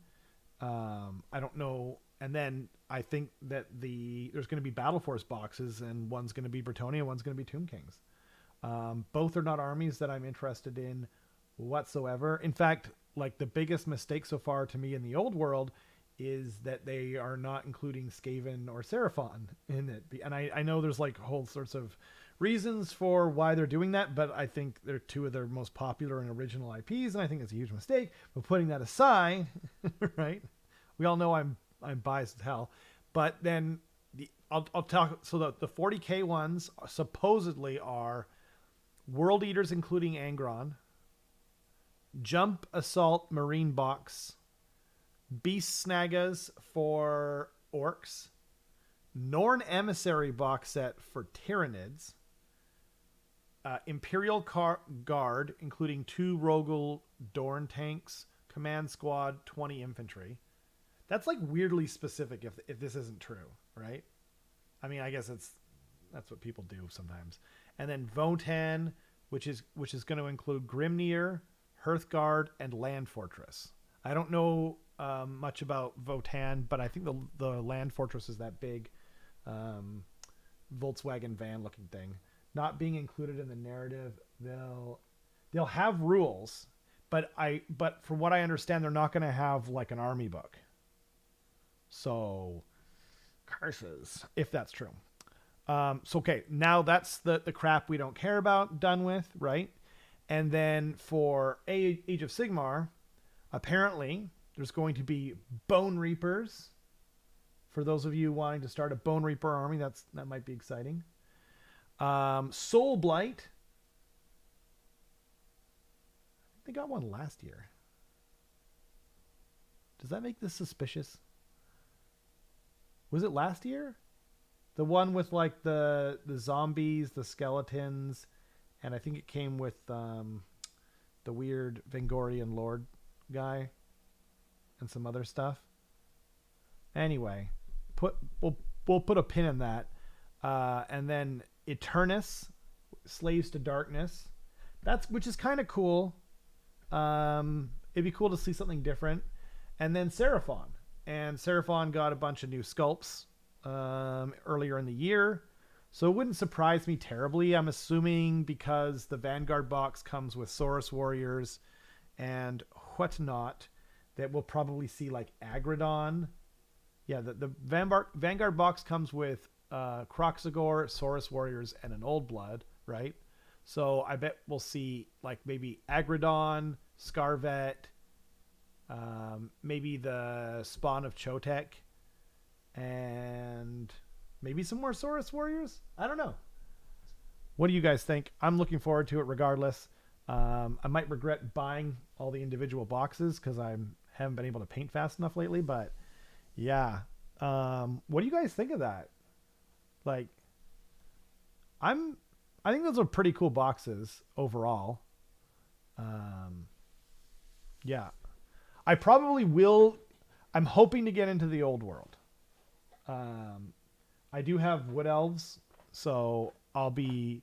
I don't know. And then I think that there's going to be Battle Force boxes, and one's going to be Bretonia, one's going to be Tomb Kings. Both are not armies that I'm interested in whatsoever. In fact, like, the biggest mistake so far to me in the Old World is that they are not including Skaven or Seraphon in it. And I know there's like whole sorts of reasons for why they're doing that, but I think they're two of their most popular and original IPs, and I think it's a huge mistake. But putting that aside, right? We all know I'm biased as hell. But then I'll talk. So the 40K ones supposedly are World Eaters, including Angron, Jump Assault Marine Box, Beast Snagas for Orcs, Norn Emissary box set for Tyranids, Imperial Guard, including 2 Rogel Dorn tanks, Command Squad, 20 infantry. That's like weirdly specific if this isn't true, right? I mean, I guess that's what people do sometimes. And then Votan, which is going to include Grimnir, Hearthguard, and Land Fortress. I don't know much about Votan, but I think the Land Fortress is that big Volkswagen van looking thing. Not being included in the narrative, they'll have rules, but from what I understand, they're not going to have like an army book. So curses, if that's true. So okay, now that's the crap we don't care about done with, right? And then for Age of Sigmar, apparently there's going to be Bone Reapers. For those of you wanting to start a Bone Reaper army, that might be exciting. Soul Blight. They got one last year. Does that make this suspicious? Was it last year? The one with like the zombies, the skeletons, and I think it came with the weird Vengorian Lord guy and some other stuff. Anyway, we'll put a pin in that. And then Eternus, Slaves to Darkness. Which is kind of cool. It'd be cool to see something different. And then Seraphon. And Seraphon got a bunch of new sculpts earlier in the year. So it wouldn't surprise me terribly. I'm assuming because the Vanguard box comes with Saurus Warriors and whatnot, that we'll probably see like Agradon. Yeah, the Vanguard box comes with Kroxigor, Saurus Warriors, and an Old Blood, right? So I bet we'll see like maybe Agradon, Scarvet, maybe the Spawn of Chotek, and maybe some more Saurus Warriors. I don't know. What do you guys think? I'm looking forward to it regardless. I might regret buying all the individual boxes because I haven't been able to paint fast enough lately, but yeah. What do you guys think of that? Like, I'm I think those are pretty cool boxes overall. Yeah. I probably will. I'm hoping to get into the old world. I do have Wood Elves, so I'll be,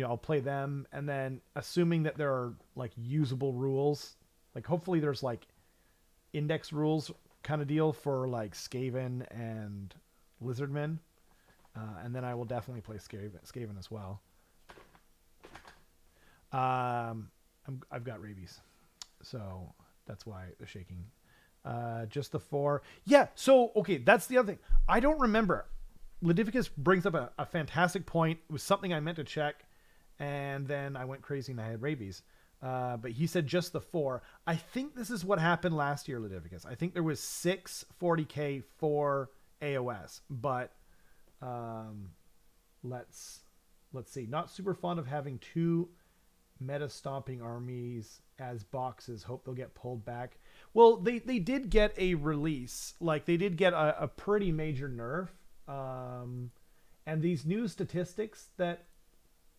I'll play them. And then assuming that there are like usable rules, like hopefully there's like index rules kind of deal for like Skaven and Lizardmen. And then I will definitely play Skaven as well. I've got rabies, so that's why the shaking. Just the 4. Yeah. So, okay. That's the other thing. I don't remember. Ladificus brings up a fantastic point. It was something I meant to check, and then I went crazy and I had rabies. But he said just the 4. I think this is what happened last year, Ladificus. I think there was 6 40k for AOS, but let's see. Not super fond of having 2 meta stomping armies as boxes. Hope they'll get pulled back. Well, they did get a release. Like they did get a pretty major nerf. And these new statistics that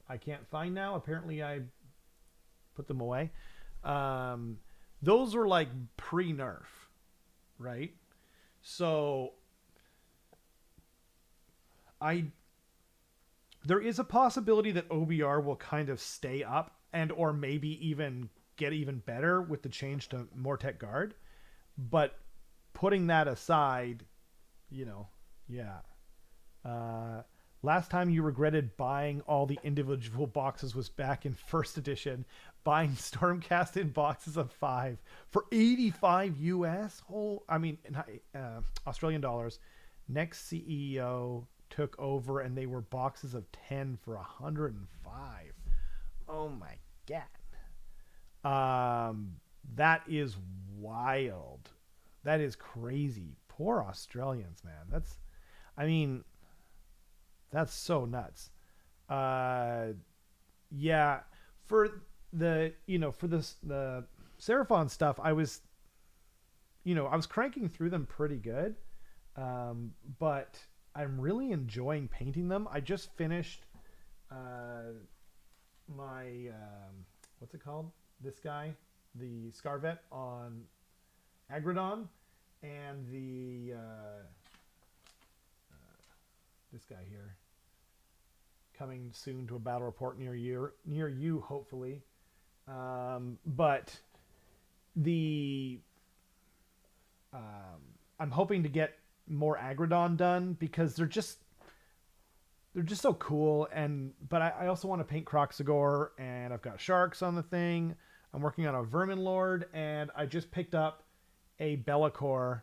I can't find now, apparently I put them away. Those are like pre-nerf, right? So there is a possibility that OBR will kind of stay up and or maybe even get even better with the change to Mortek Guard. But putting that aside, yeah. Last time you regretted buying all the individual boxes was back in first edition, buying Stormcast in boxes of 5 for 85 US. Australian dollars. Next CEO took over and they were boxes of 10 for 105. Oh my God. That is wild. That is crazy. Poor Australians, man. That's so nuts. Yeah, for the Seraphon stuff, I was cranking through them pretty good. But I'm really enjoying painting them. I just finished my what's it called? This guy, the Scarvet on Agradon, and the this guy here, coming soon to a battle report near you, hopefully. But I'm hoping to get more Agradon done because they're just so cool. But I also want to paint Croxagore, and I've got sharks on the thing. I'm working on a Vermin Lord, and I just picked up a Bellacore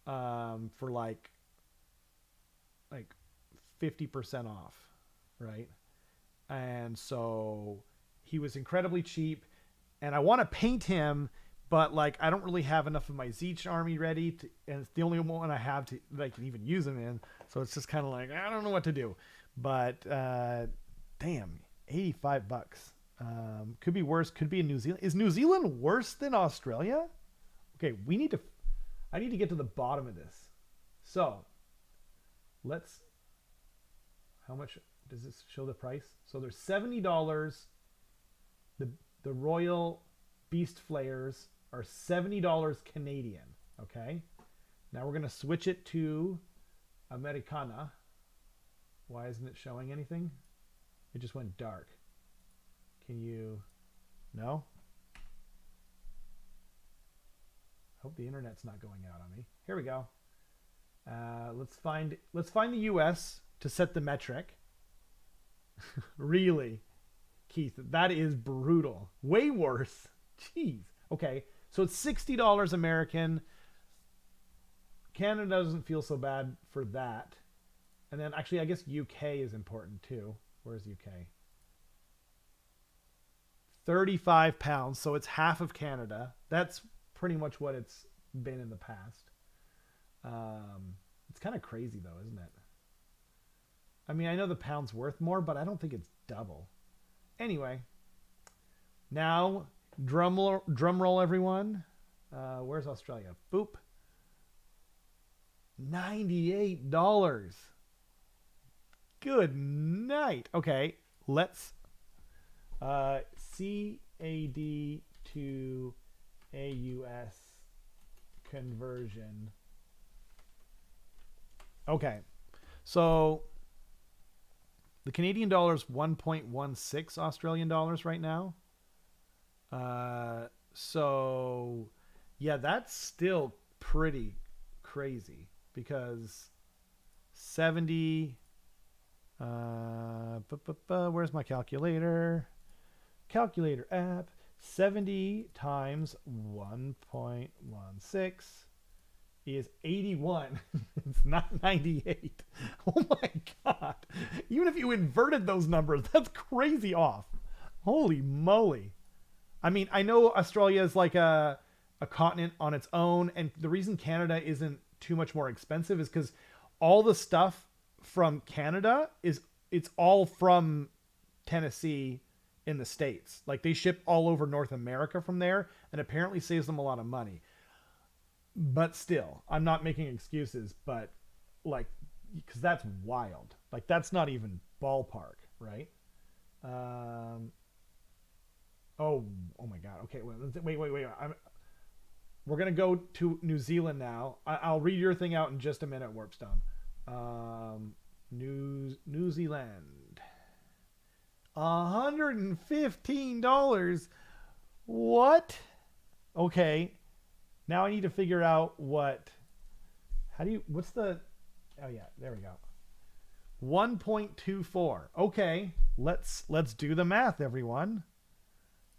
for like 50% off, right? And so he was incredibly cheap, and I want to paint him, but like I don't really have enough of my Zeech army ready to, and it's the only one I have that I can even use him in. So it's just kind of like I don't know what to do. But damn, $85. Could be worse. Could be in New Zealand. Is New Zealand worse than Australia? Okay, I need to get to the bottom of this. So let's. How much does this show the price? So there's $70. The Royal Beast Flayers are $70 Canadian. Okay. Now we're gonna switch it to Americana. Why isn't it showing anything? It just went dark. Can you? No. Hope the internet's not going out on me. Here we go. Let's find the US to set the metric. Really, Keith, that is brutal. Way worse. Jeez. Okay, so it's $60 American. Canada doesn't feel so bad for that. And then actually, I guess UK is important too. Where's UK? £35. So it's half of Canada. That's pretty much what it's been in the past. It's kind of crazy though, isn't it? I mean, I know the pound's worth more, but I don't think it's double. Anyway, now drum roll, everyone. Where's Australia? Boop. $98. Good night. Okay, Let's CAD to AUS conversion. Okay, so the Canadian dollar is 1.16 Australian dollars right now. So yeah, that's still pretty crazy because 70. Where's my calculator? Calculator app. 70 times 1.16 is 81. It's not 98. Oh my god. Even if you inverted those numbers, that's crazy off. Holy moly. I mean, I know Australia is like a continent on its own, and the reason Canada isn't too much more expensive is because all the stuff from Canada it's all from Tennessee in the States. Like they ship all over North America from there, and apparently saves them a lot of money. But still, I'm not making excuses, but like, because that's wild. Like that's not even ballpark, right? Oh my God. Okay, wait. We're gonna go to New Zealand now. I'll read your thing out in just a minute, Warpstone. New Zealand. $115. What? Okay. Now I need to figure out what's the, oh yeah, there we go. 1.24. Okay. Let's do the math, everyone.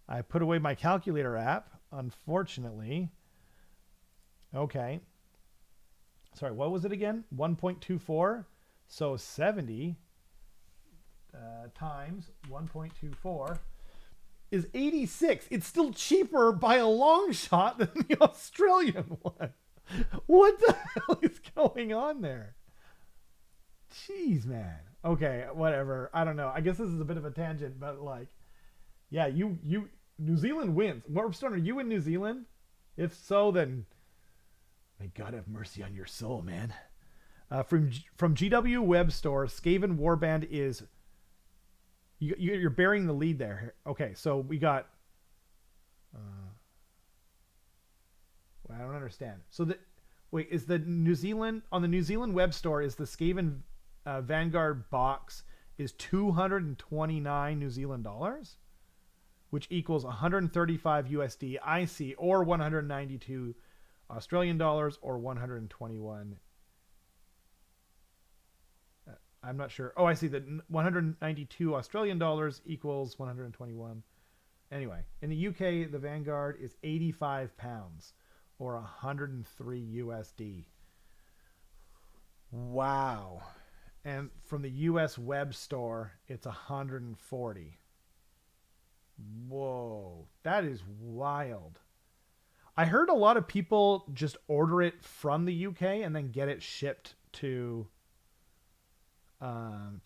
I put away my calculator app, unfortunately. Okay. Sorry, what was it again? 1.24. So 70 times 1.24 is 86. It's still cheaper by a long shot than the Australian one. What the hell is going on there? Jeez, man. Okay, whatever. I don't know. I guess this is a bit of a tangent, but like, yeah, New Zealand wins. Warpstone, are you in New Zealand? If so, then may God have mercy on your soul, man. From GW Web Store, Skaven Warband is... You're bearing the lead there. Okay, so we got... I don't understand. So wait, is the New Zealand... On the New Zealand Web Store, is the Skaven Vanguard box is 229 New Zealand dollars? Which equals 135 USD IC, or 192 Australian dollars, or 121. I'm not sure. Oh, I see that 192 Australian dollars equals 121. Anyway, in the UK, the Vanguard is 85 pounds, or 103 USD. Wow. And from the US web store, it's 140. Whoa, that is wild. I heard a lot of people just order it from the UK and then get it shipped to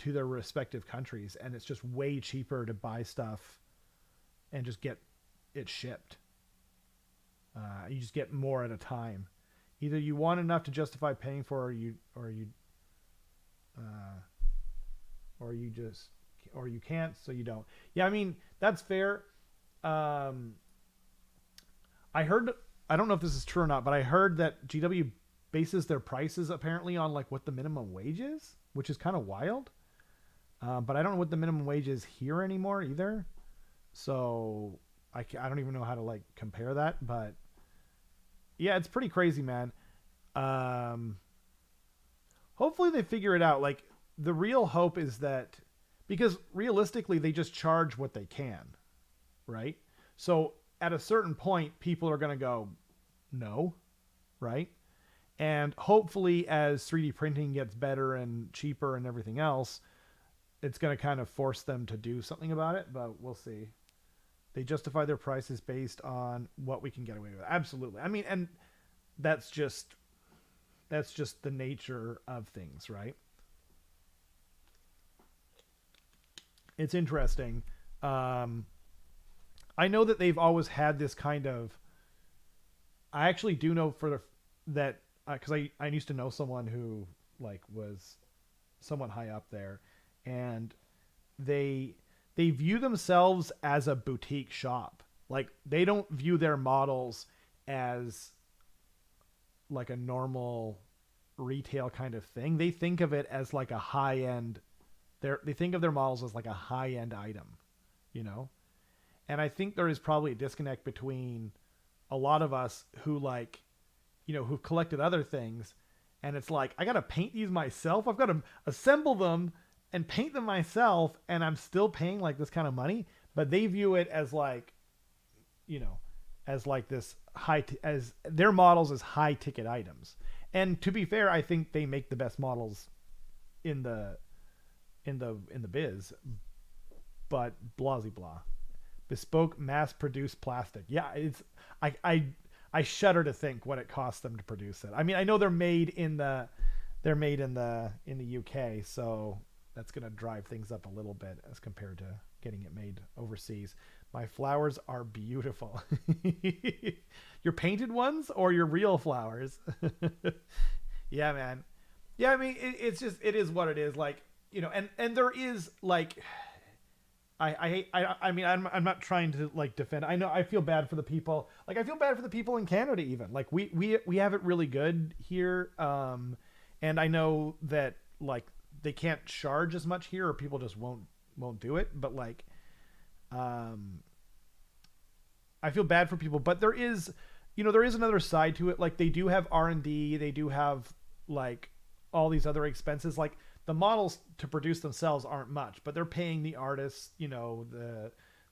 their respective countries, and it's just way cheaper to buy stuff and just get it shipped. You just get more at a time. Either you want enough to justify paying for, or you can't, so you don't. Yeah, I mean, that's fair. I heard, I don't know if this is true or not, but I heard that GW bases their prices apparently on like what the minimum wage is, which is kind of wild. But I don't know what the minimum wage is here anymore either. So I don't even know how to like compare that, but yeah, it's pretty crazy, man. Hopefully they figure it out. Like the real hope is that, because realistically they just charge what they can, right? So at a certain point, people are going to go, no, right? And hopefully as 3D printing gets better and cheaper and everything else, it's going to kind of force them to do something about it, but we'll see. They justify their prices based on what we can get away with. Absolutely. I mean, and that's just the nature of things, right? It's interesting. I know that they've always had this kind of, I actually do know that because I used to know someone who like was somewhat high up there, and they they view themselves as a boutique shop. Like they don't view their models as like a normal retail kind of thing. They think of it as like a high end. They think of their models as like a high end item, you know? And I think there is probably a disconnect between a lot of us who like, you know, who've collected other things. And it's like, I got to paint these myself. I've got to assemble them and paint them myself. And I'm still paying like this kind of money, but they view it as like, you know, as like this as their models as high ticket items. And to be fair, I think they make the best models in the biz, but blah, blah. Bespoke mass produced plastic. Yeah. It's, I shudder to think what it costs them to produce it. I mean, I know they're made in the UK, so that's going to drive things up a little bit as compared to getting it made overseas. My flowers are beautiful. Your painted ones or your real flowers? Yeah, man. Yeah, I mean, it's just, it is what it is. Like, you know, and there is like, I mean, I'm not trying to like defend. I know I feel bad for the people. Like I feel bad for the people in Canada even. Like we have it really good here. And I know that like they can't charge as much here or people just won't do it. But like, I feel bad for people, but there is, you know, there is another side to it. Like they do have R&D. They do have like all these other expenses. Like the models to produce themselves aren't much, but they're paying the artists, you know,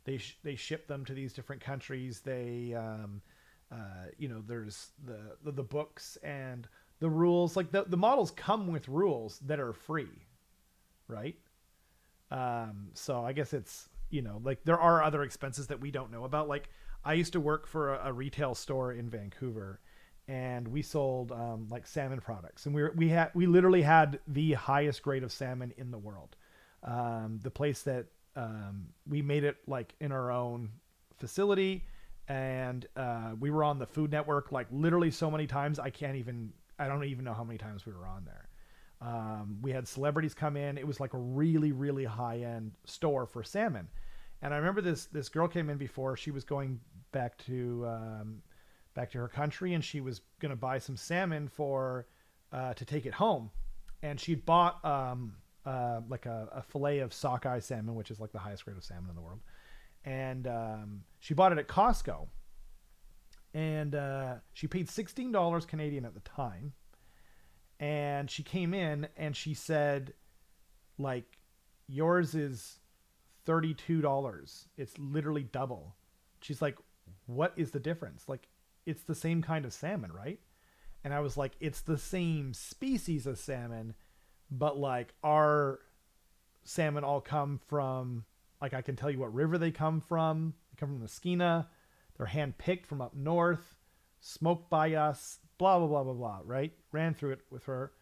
they ship them to these different countries. They, you know, there's the books and the rules, like the models come with rules that are free. Right. So I guess it's, you know, like there are other expenses that we don't know about. Like I used to work for a retail store in Vancouver, and we sold like salmon products, and we literally had the highest grade of salmon in the world. The place that we made it like in our own facility, and we were on the Food Network like literally so many times I don't even know how many times we were on there. We had celebrities come in. It was like a really, really high end store for salmon. And I remember this girl came in before. She was going back to her country, and she was going to buy some salmon for to take it home. And she'd bought like a fillet of sockeye salmon, which is like the highest grade of salmon in the world. And she bought it at Costco. And she paid $16 Canadian at the time. And she came in and she said, like, yours is $32. It's literally double. She's like, what is the difference? Like, it's the same kind of salmon, right? And I was like, it's the same species of salmon, but like our salmon all come from, like, I can tell you what river they come from. They come from the Skeena. They're hand picked from up north, smoked by us, blah, blah, blah, blah, blah, right? Ran through it with her.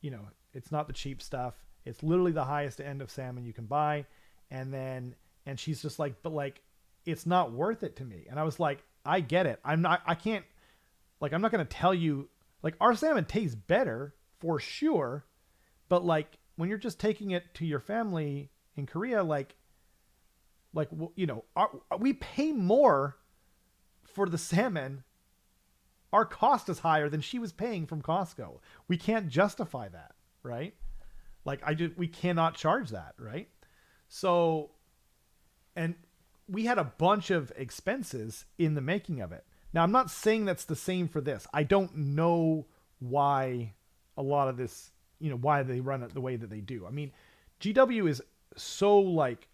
You know, it's not the cheap stuff. It's literally the highest end of salmon you can buy. And she's just like, but like, it's not worth it to me. And I was like, I get it. I'm not going to tell you, like, our salmon tastes better for sure. But like, when you're just taking it to your family in Korea, like, you know, we pay more for the salmon. Our cost is higher than she was paying from Costco. We can't justify that, right? Like we cannot charge that, right? So, and we had a bunch of expenses in the making of it. Now, I'm not saying that's the same for this. I don't know why a lot of this, you know, why they run it the way that they do. I mean, GW is so like,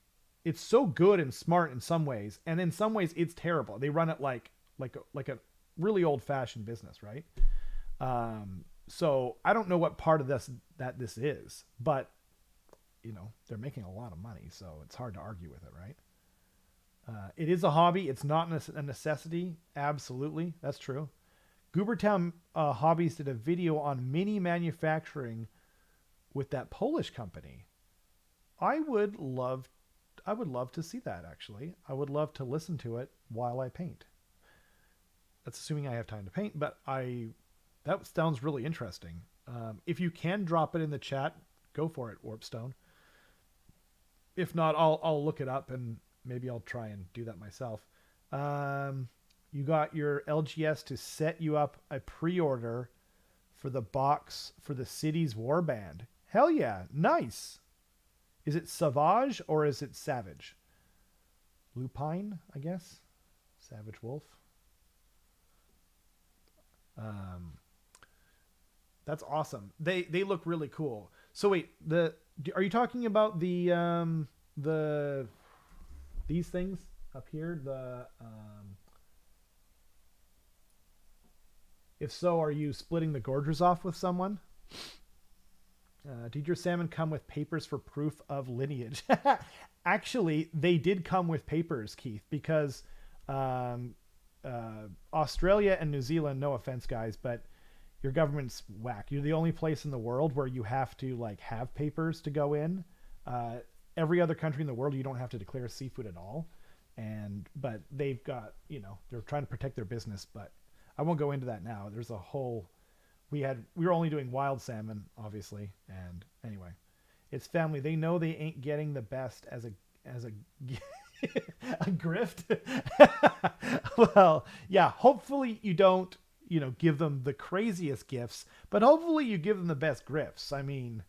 it's so good and smart in some ways, and in some ways it's terrible. They run it like a really old fashioned business, right? So I don't know what part of this is, but you know, they're making a lot of money, so it's hard to argue with it, right? It is a hobby. It's not a necessity. Absolutely. That's true. Goobertown Hobbies did a video on mini manufacturing with that Polish company. I would love to see that, actually. I would love to listen to it while I paint. That's assuming I have time to paint, but that sounds really interesting. If you can drop it in the chat, go for it, Warpstone. if not, I'll look it up and maybe I'll try and do that myself. You got your LGS to set you up a pre-order for the box for the city's warband. Hell yeah, nice. Is it Savage or is it Savage? Lupine, I guess. Savage Wolf. That's awesome. They look really cool. So wait, are you talking about these things up here? If so, are you splitting the gorgers off with someone? Did your salmon come with papers for proof of lineage? Actually, they did come with papers, Keith, because Australia and New Zealand, no offense, guys, but your government's whack. You're the only place in the world where you have to like have papers to go in. Every other country in the world, you don't have to declare seafood at all. But they've got, they're trying to protect their business, but I won't go into that now. There's a whole, we were only doing wild salmon, obviously. And anyway, it's family. They know they ain't getting the best as a a grift. Well, yeah, hopefully you don't, give them the craziest gifts, but hopefully you give them the best grifts. I mean,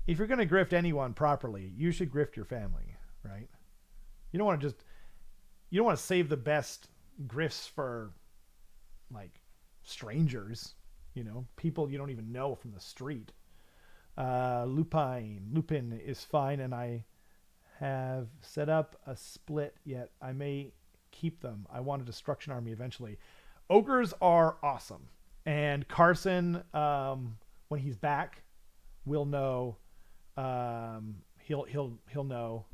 if you're going to grift anyone properly, you should grift your family, right? You don't want to save the best grifts for like strangers, people you don't even know from the street. Lupin is fine, and I have set up a split, yet I may keep them. I want a destruction army eventually. Ogres are awesome, and Carson, when he's back, will know. He'll know.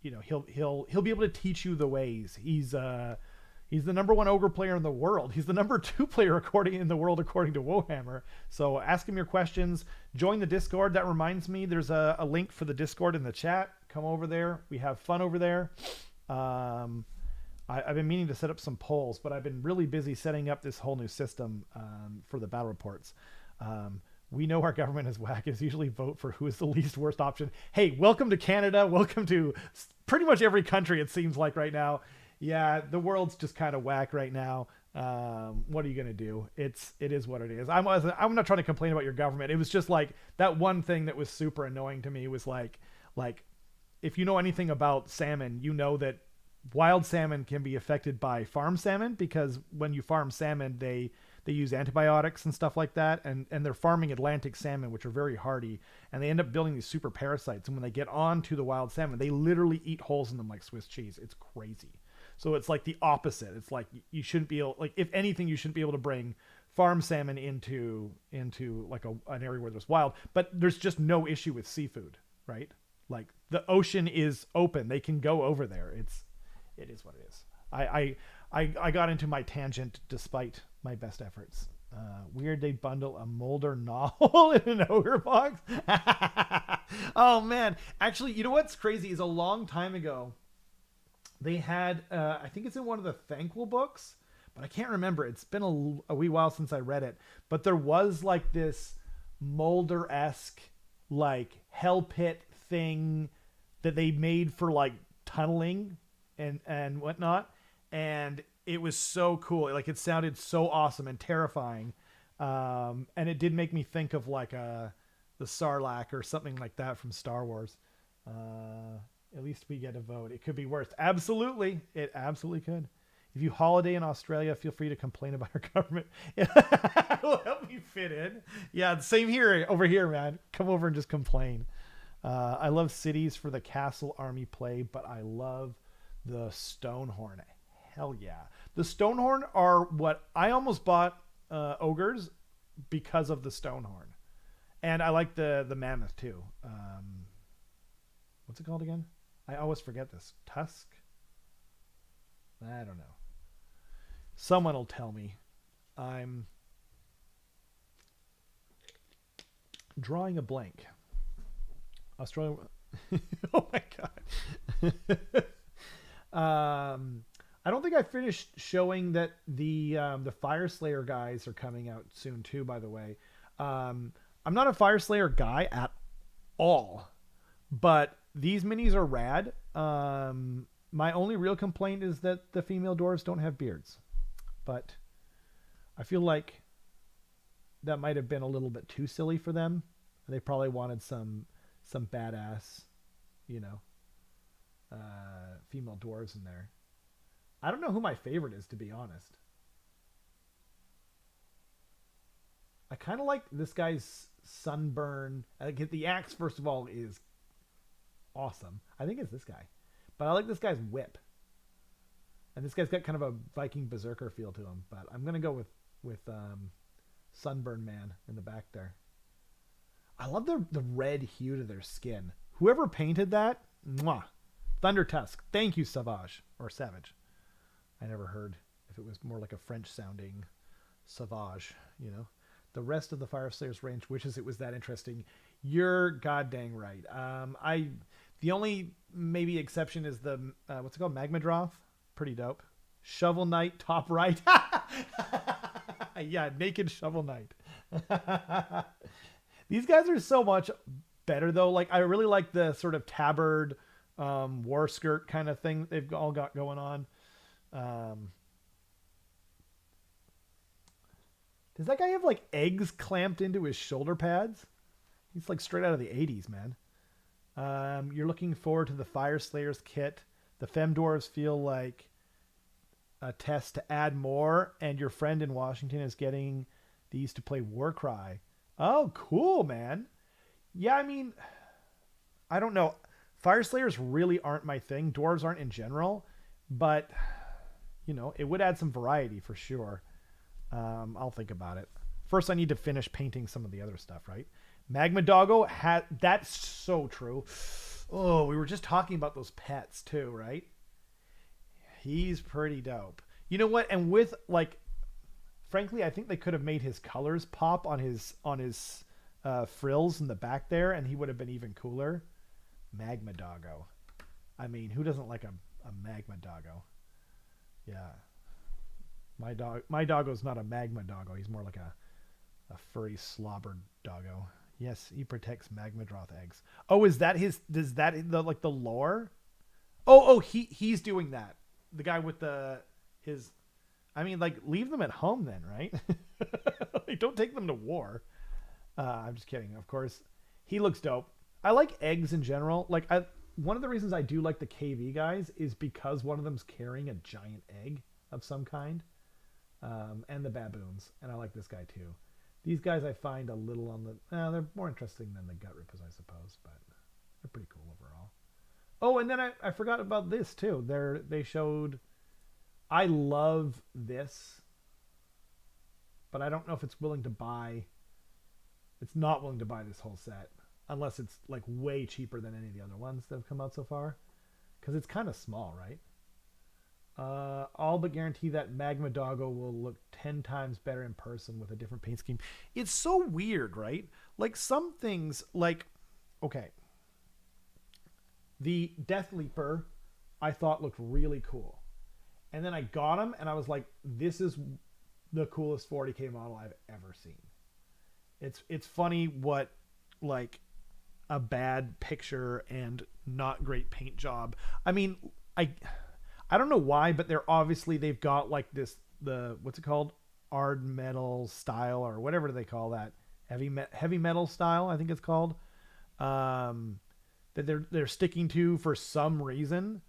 He'll be able to teach you the ways. He's the number 1 ogre player in the world. He's the number 2 player in the world according to Warhammer. So ask him your questions. Join the Discord. That reminds me, there's a link for the Discord in the chat. Come over there. We have fun over there. I've been meaning to set up some polls, but I've been really busy setting up this whole new system for the battle reports. We know our government is whack. It's usually vote for who is the least worst option. Hey, welcome to Canada. Welcome to pretty much every country, it seems like right now. Yeah, the world's just kind of whack right now. What are you going to do? It is what it is. I'm not trying to complain about your government. It was just like that one thing that was super annoying to me was like if you know anything about salmon, you know that wild salmon can be affected by farm salmon, because when you farm salmon, they use antibiotics and stuff like that, and they're farming Atlantic salmon, which are very hardy, and they end up building these super parasites, and when they get onto the wild salmon, they literally eat holes in them like Swiss cheese. It's crazy. So it's like the opposite. It's like you shouldn't be able, like, if anything, you shouldn't be able to bring farm salmon into like an area where there's wild, but there's just no issue with seafood, right? Like the ocean is open. They can go over there. It is what it is. I got into my tangent despite my best efforts. Weird they bundle a Mulder novel in an ogre box. Oh man. Actually, you know what's crazy is a long time ago, they had, I think it's in one of the Thankful books, but I can't remember. It's been a wee while since I read it, but there was like this Mulder-esque like hell pit thing that they made for like tunneling and whatnot, and it was so cool. Like it sounded so awesome and terrifying, and it did make me think of like the Sarlacc or something like that from Star Wars. At least we get a vote. It could be worse. Absolutely, it absolutely could. If you holiday in Australia, feel free to complain about our government. It will help me fit in. Yeah, same here over here, man. Come over and just complain. I love cities for the castle army play, but I love the Stonehorn. Hell yeah. The Stonehorn are what I almost bought ogres because of the Stonehorn. And I like the mammoth too. What's it called again? I always forget this. Tusk? I don't know. Someone will tell me. I'm drawing a blank. Australia. Oh my god. I don't think I finished showing that the Fire Slayer guys are coming out soon too, by the way. I'm not a Fire Slayer guy at all, but these minis are rad. My only real complaint is that the female dwarves don't have beards, but I feel like that might have been a little bit too silly for them. They probably wanted some badass, you know, female dwarves in there. I don't know who my favorite is, to be honest. I kind of like this guy's sunburn. The axe, first of all, is awesome. I think it's this guy. But I like this guy's whip. And this guy's got kind of a Viking berserker feel to him. But I'm going to go with Sunburn Man in the back there. I love the red hue to their skin. Whoever painted that, mwah. Thunder Tusk. Thank you, Savage. Or Savage. I never heard if it was more like a French sounding Savage, you know. The rest of the Fire Slayer's range wishes it was that interesting. You're goddamn right. The only maybe exception is the what's it called? Magmadroth. Pretty dope. Shovel Knight top right. Yeah, naked Shovel Knight. These guys are so much better though. Like I really like the sort of tabard war skirt kind of thing they've all got going on. Does that guy have like eggs clamped into his shoulder pads? He's like straight out of the 80s, man. You're looking forward to the Fire Slayers kit. The Femdwarves feel like a test to add more, and your friend in Washington is getting these to play Warcry. Oh, cool, man. Yeah, I mean, I don't know. Fire Slayers really aren't my thing. Dwarves aren't in general, but, you know, it would add some variety for sure. I'll think about it. First, I need to finish painting some of the other stuff, right? Magma Doggo that's so true. Oh, we were just talking about those pets too, right? He's pretty dope. You know what? And with like, frankly, I think they could have made his colors pop on his frills in the back there, and he would have been even cooler. Magma Doggo. I mean, who doesn't like a Magma Doggo? Yeah. My doggo's not a magma doggo. He's more like a furry slobbered doggo. Yes, he protects Magmadroth eggs. Oh, is that the lore? Oh, he's doing that. The guy with I mean, like, leave them at home then, right? Like, don't take them to war. I'm just kidding, of course. He looks dope. I like eggs in general. Like, one of the reasons I do like the KV guys is because one of them's carrying a giant egg of some kind. And the baboons. And I like this guy too. These guys I find a little on the... they're more interesting than the gut rippers, I suppose. But they're pretty cool overall. Oh, and then I forgot about this too. They showed... I love this. But I don't know if it's willing to buy... It's not willing to buy this whole set. Unless it's like way cheaper than any of the other ones that have come out so far. Because it's kind of small, right? All but guarantee that Magma Doggo will look 10 times better in person with a different paint scheme. It's so weird, right? Like some things, like, okay. The Death Leaper, I thought looked really cool. And then I got him and I was like, this is the coolest 40K model I've ever seen. It's funny what, like, a bad picture and not great paint job. I mean, I don't know why, but they've got like what's it called? Ard metal style or whatever they call that. Heavy metal style, I think it's called. That they're sticking to for some reason.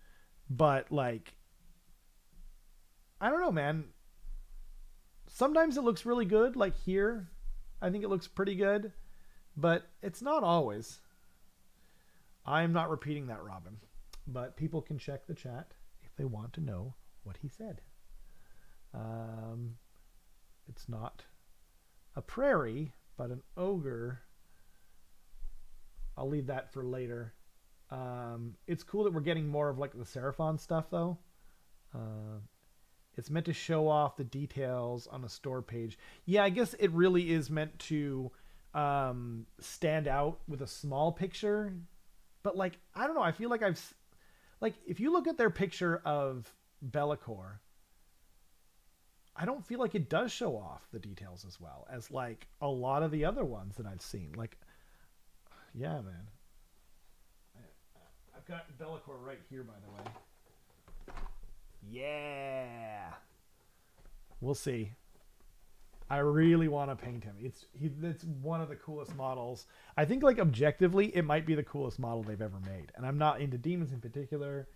But like, I don't know, man. Sometimes it looks really good. Like here, I think it looks pretty good, but it's not always. I'm not repeating that, Robin, but people can check the chat they want to know what he said. It's not a prairie, but an ogre. I'll leave that for later. It's cool that we're getting more of like the Seraphon stuff though. It's meant to show off the details on a store page. Yeah, I guess it really is meant to stand out with a small picture. But like, I don't know, I feel like like, if you look at their picture of Be'lakor, I don't feel like it does show off the details as well as, like, a lot of the other ones that I've seen. Like, yeah, man. I've got Bellicor right here, by the way. Yeah. We'll see. I really want to paint him. It's one of the coolest models. I think, like, objectively, it might be the coolest model they've ever made. And I'm not into demons in particular.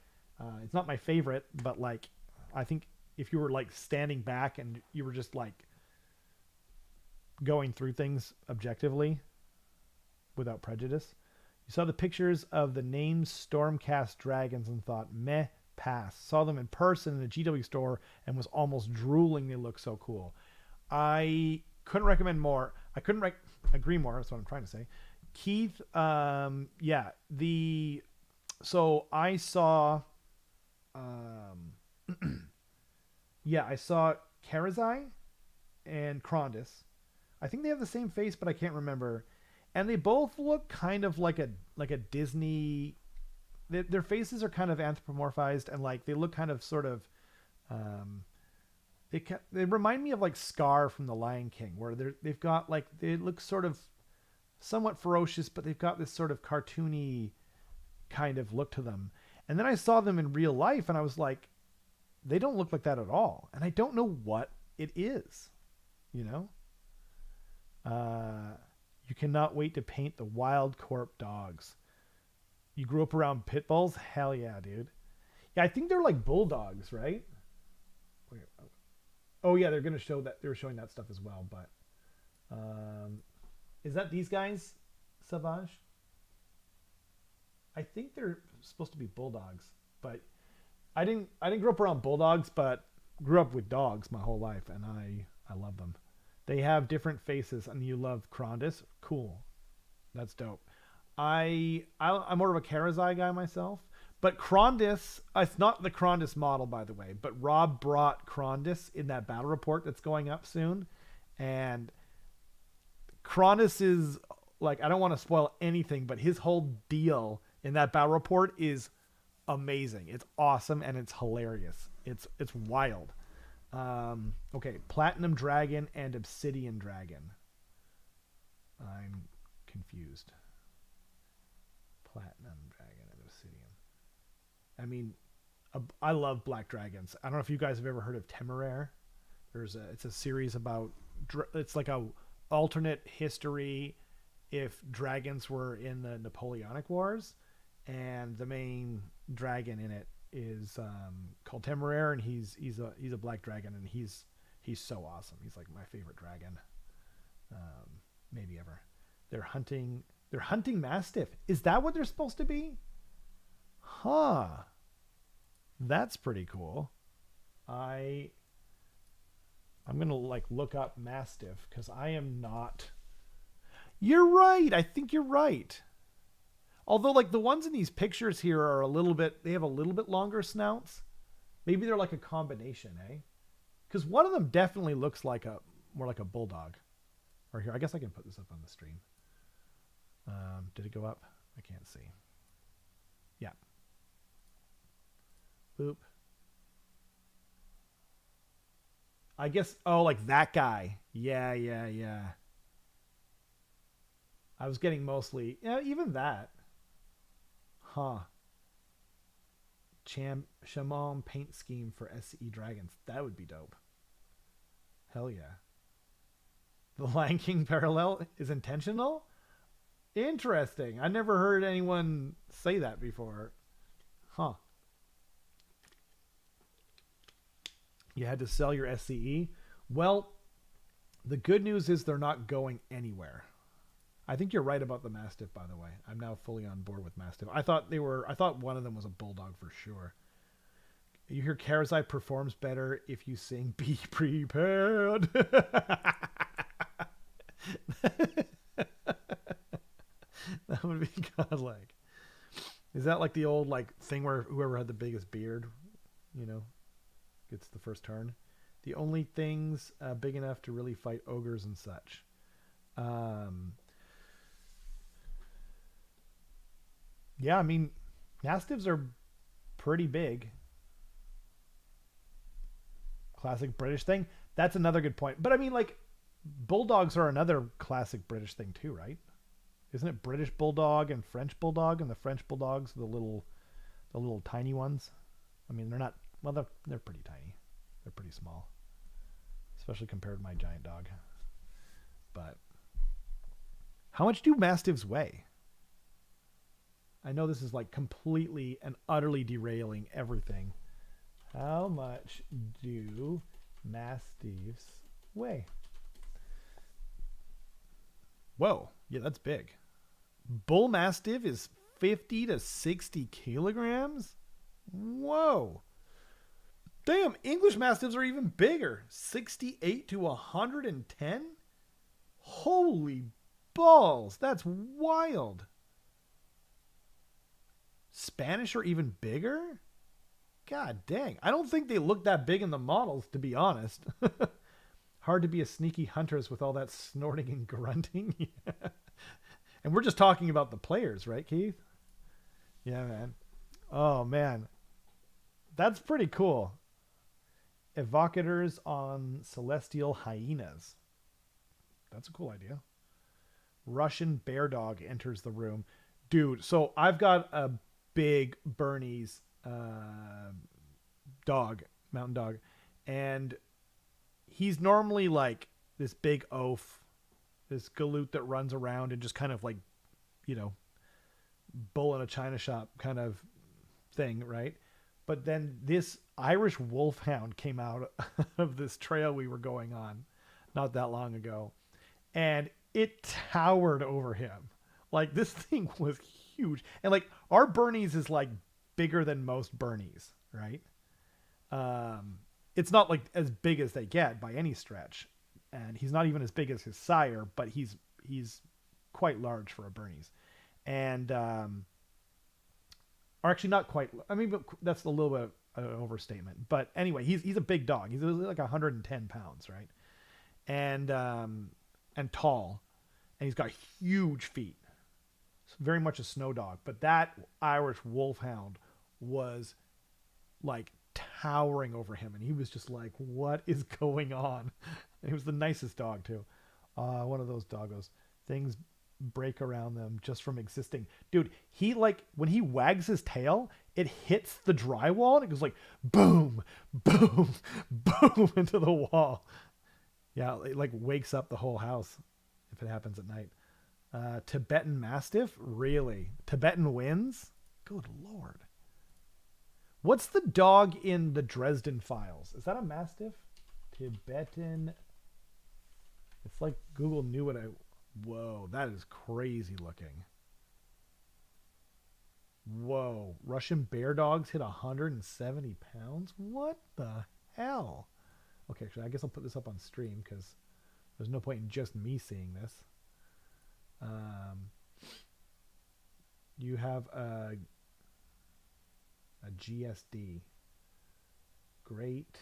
It's not my favorite, but, like, I think if you were, like, standing back and you were just, like, going through things objectively without prejudice, you saw the pictures of the named Stormcast dragons and thought, meh, pass. Saw them in person in the GW store and was almost drooling. They look so cool. I couldn't recommend more. I couldn't agree more. That's what I'm trying to say. Keith, yeah, so I saw, yeah, I saw Karazai and Krondys. I think they have the same face, but I can't remember. And they both look kind of like a Disney. Their faces are kind of anthropomorphized, and like they look kind of sort of. They remind me of like Scar from The Lion King, where they've got like they look sort of somewhat ferocious, but they've got this sort of cartoony kind of look to them. And then I saw them in real life, and I was like, they don't look like that at all, and I don't know what it is, you know. You cannot wait to paint the Wild Corp dogs. You grew up around pit bulls? Hell yeah, dude. Yeah, I think they're like bulldogs, right? Oh yeah, they're gonna show that. They were showing that stuff as well, but is that these guys, Savage? I think they're supposed to be bulldogs, but I didn't grow up around bulldogs, but grew up with dogs my whole life, and I love them. They have different faces, and you love Krondys. Cool, that's dope. I'm more of a Karazai guy myself. But Krondys, it's not the Krondys model, by the way, but Rob brought Krondys in that battle report that's going up soon. And Krondys is, like, I don't want to spoil anything, but his whole deal in that battle report is amazing. It's awesome, and it's hilarious. It's wild. Okay, Platinum Dragon and Obsidian Dragon. I'm confused. Platinum Dragon and Obsidian. I mean, I love black dragons. I don't know if you guys have ever heard of Temeraire. It's a series about, it's like a alternate history if dragons were in the Napoleonic Wars, and the main dragon in it is called Temeraire, and he's a black dragon, and he's so awesome. He's like my favorite dragon, maybe ever. They're hunting Mastiff. Is that what they're supposed to be? Huh. That's pretty cool. I'm gonna like look up Mastiff because I am not. You're right. I think you're right. Although like the ones in these pictures here are they have a little bit longer snouts. Maybe they're like a combination, eh? Because one of them definitely looks like more like a bulldog. Or here, I guess I can put this up on the stream. Did it go up? I can't see. Yeah. Boop. I guess, oh, like that guy. Yeah. I was getting mostly, yeah, even that. Huh. Shaman paint scheme for SE Dragons. That would be dope. Hell yeah. The Lion King parallel is intentional? Interesting. I never heard anyone say that before. Huh. You had to sell your SCE? Well, the good news is they're not going anywhere. I think you're right about the Mastiff, by the way. I'm now fully on board with Mastiff. I thought one of them was a bulldog for sure. You hear Karazai performs better if you sing Be Prepared. That would be godlike. Is that like the old like thing where whoever had the biggest beard, you know, gets the first turn? The only things big enough to really fight ogres and such. Yeah, I mean, Mastiffs are pretty big. Classic British thing. That's another good point. But I mean, like, bulldogs are another classic British thing too, right? Isn't it British Bulldog and French Bulldog? And the French Bulldogs are the little The little tiny ones. I mean, they're not. Well, they're pretty tiny. They're pretty small, especially compared to my giant dog. But how much do Mastiffs weigh? I know this is like completely and utterly derailing everything. How much do Mastiffs weigh? Whoa, yeah, that's big. Bull Mastiff is 50 to 60 kilograms? Whoa. Damn, English Mastiffs are even bigger. 68 to 110? Holy balls, that's wild. Spanish are even bigger? God dang. I don't think they look that big in the models, to be honest. Hard to be a sneaky huntress with all that snorting and grunting. And we're just talking about the players, right, Keith? Yeah, man. Oh, man. That's pretty cool. Evocators on celestial hyenas. That's a cool idea. Russian bear dog enters the room. Dude, so I've got a big Bernese dog, mountain dog, and he's normally like this big oaf, this galoot that runs around and just kind of like, you know, bull in a china shop kind of thing, right? But then this Irish wolfhound came out of this trail we were going on not that long ago, and it towered over him. Like, this thing was huge. And like, our Bernese is like bigger than most Bernese, right? It's not like as big as they get by any stretch. And he's not even as big as his sire, but he's quite large for a Bernese. And, or actually not quite, I mean, but that's a little bit of an overstatement. But anyway, he's a big dog. He's like 110 pounds, right? And tall. And he's got huge feet. It's very much a snow dog. But that Irish wolfhound was like towering over him. And he was just like, what is going on? And he was the nicest dog too. One of those doggos. Things break around them just from existing. Dude, he like, when he wags his tail, it hits the drywall and it goes like boom, boom, boom into the wall. Yeah, it like wakes up the whole house if it happens at night. Tibetan Mastiff? Really? Tibetan wins? Good Lord. What's the dog in the Dresden Files? Is that a Mastiff? Tibetan. It's like Google knew what I... Whoa, that is crazy looking. Whoa. Russian bear dogs hit 170 pounds? What the hell? Okay, actually, I guess I'll put this up on stream because there's no point in just me seeing this. You have a GSD. Great.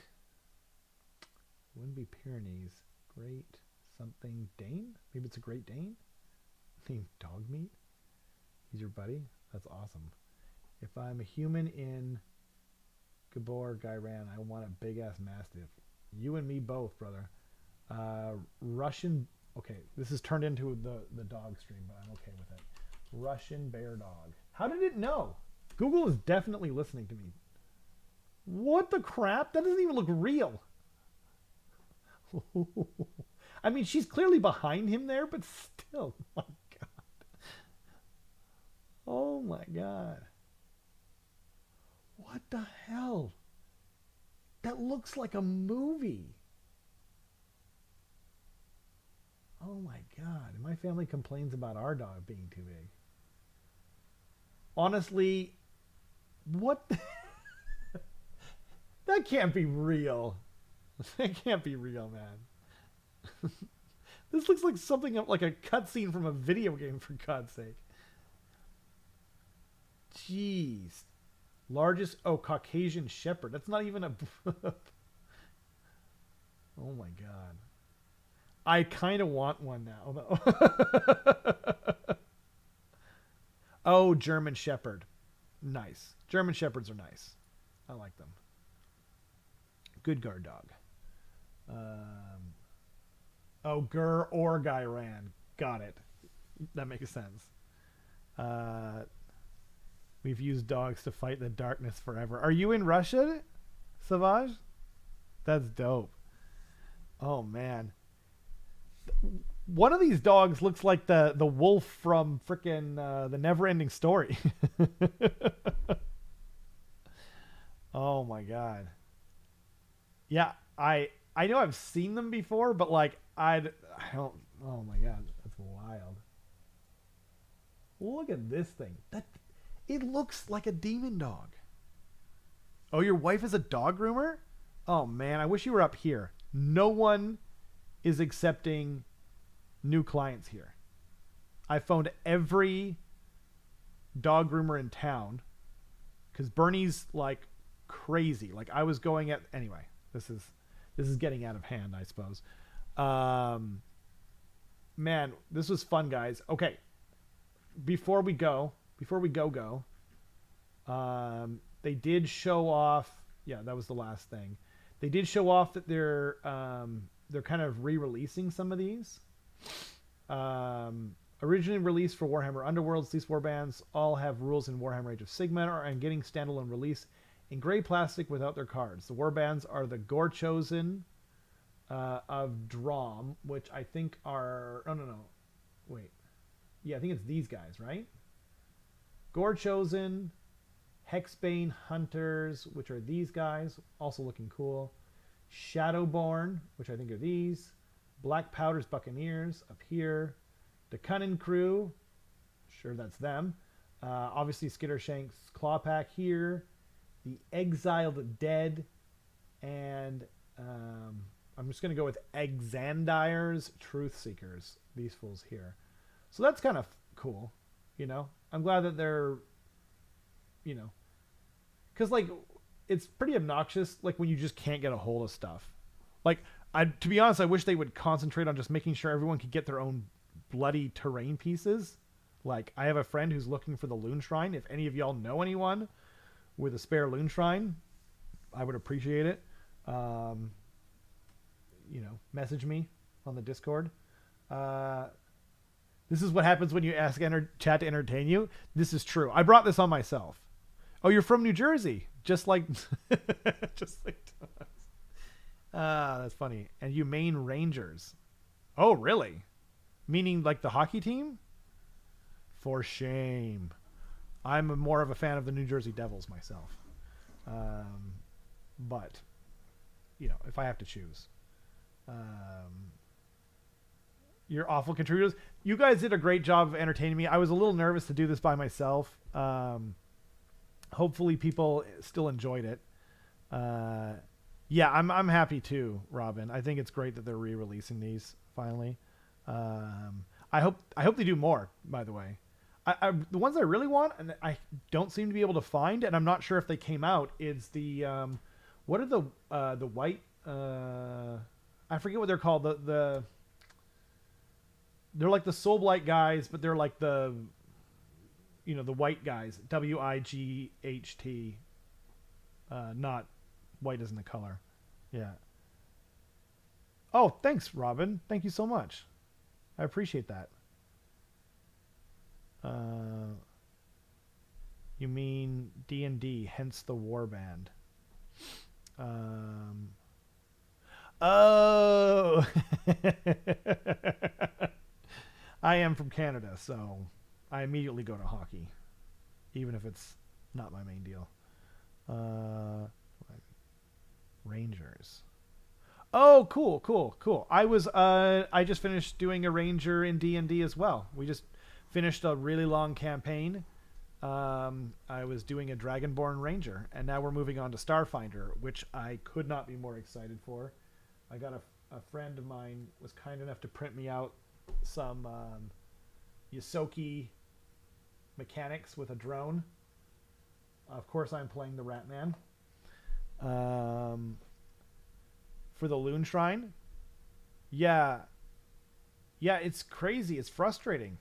Wouldn't be Pyrenees. Great something Dane? Maybe it's a Great Dane? Named Dog Meat? He's your buddy? That's awesome. If I'm a human in Gabor Gairan, I want a big ass Mastiff. You and me both, brother. Russian... Okay, this is turned into the dog stream, but I'm okay with it. Russian bear dog. How did it know? Google is definitely listening to me. What the crap? That doesn't even look real. I mean, she's clearly behind him there, but still. My God. Oh my God. What the hell? That looks like a movie. Oh my God. And my family complains about our dog being too big. Honestly, what? That can't be real. That can't be real, man. This looks like something like a cutscene from a video game, for God's sake. Jeez. Largest, Caucasian Shepherd. That's not even a... Oh my God. I kind of want one now, though. Oh, German Shepherd. Nice. German Shepherds are nice. I like them. Good guard dog. Gur or Gairan. Got it. That makes sense. We've used dogs to fight the darkness forever. Are you in Russia, Savage? That's dope. Oh man. One of these dogs looks like the wolf from frickin' the Never-Ending Story. Oh my god. Yeah, I know I've seen them before, but like I don't. Oh my god, that's wild. Look at this thing. That it looks like a demon dog. Oh, your wife is a dog groomer? Oh man, I wish you were up here. No one is accepting new clients here. I phoned every dog groomer in town because Bernie's like crazy. Like I was going at anyway. This is getting out of hand, I suppose. Man, this was fun, guys. Okay, before we go, they did show off. Yeah, that was the last thing. They did show off that they're kind of re-releasing some of these. Originally released for Warhammer Underworlds, these warbands all have rules in Warhammer Age of Sigmar and getting standalone release in gray plastic without their cards. The warbands are the Gore Chosen of Drom, which I think are... Oh, no. Wait. Yeah, I think it's these guys, right? Gore Chosen, Hexbane Hunters, which are these guys, also looking cool. Shadowborn, which I think are these. Black Powder's Buccaneers up here. The Cunning Crew, sure that's them. Obviously Skittershank's Clawpack here. The Exiled Dead, and I'm just going to go with Exandire's Truth Seekers, these fools here. So that's kind of cool, you know. I'm glad that they're, you know, because like it's pretty obnoxious like when you just can't get a hold of stuff. Like to be honest, I wish they would concentrate on just making sure everyone could get their own bloody terrain pieces. Like I have a friend who's looking for the Loon Shrine. If any of y'all know anyone with a spare Loon Shrine, I would appreciate it. You know, message me on the Discord. This is what happens when you ask chat to entertain you. This is true. I brought this on myself. Oh, you're from New Jersey, just like just like Thomas. That's funny. And you main Rangers. Oh, really? Meaning like the hockey team? For shame. I'm more of a fan of the New Jersey Devils myself. But, you know, if I have to choose. You're awful contributors. You guys did a great job of entertaining me. I was a little nervous to do this by myself. Hopefully people still enjoyed it. Yeah, I'm happy too, Robin. I think it's great that they're re-releasing these finally. I hope they do more, by the way. The ones I really want, and I don't seem to be able to find, and I'm not sure if they came out, is the what are the white I forget what they're called. They're like the Soulblight guys, but they're like the, you know, the white guys. WIGHT. Not white isn't the color. Yeah. Oh, thanks, Robin. Thank you so much. I appreciate that. You mean D&D, hence the warband. Oh. I am from Canada, so I immediately go to hockey, even if it's not my main deal. Rangers. Oh, cool. I just finished doing a ranger in D&D as well. We just finished a really long campaign. I was doing a Dragonborn ranger, and now we're moving on to Starfinder, which I could not be more excited for. I got a friend of mine was kind enough to print me out some Yosoki mechanics with a drone. Of course, I'm playing the Ratman. For the Loon Shrine. Yeah, it's crazy. It's frustrating,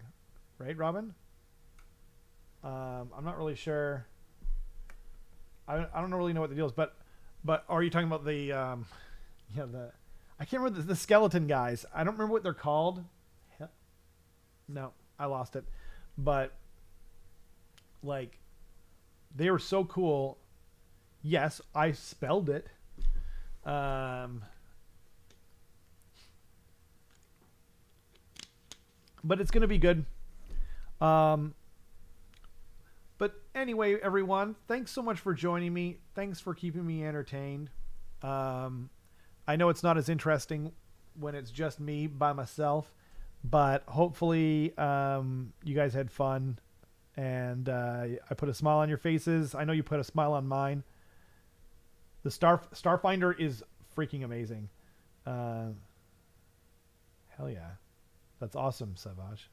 right, Robin? I'm not really sure. I don't really know what the deal is, but are you talking about the I can't remember the skeleton guys. I don't remember what they're called. No, I lost it. But like They were so cool. Yes, I spelled it. But it's going to be good. But anyway, everyone, thanks so much for joining me. Thanks for keeping me entertained. I know it's not as interesting when it's just me by myself, but hopefully you guys had fun, and I put a smile on your faces. I know you put a smile on mine. The Starfinder is freaking amazing. Hell yeah. That's awesome, Savage.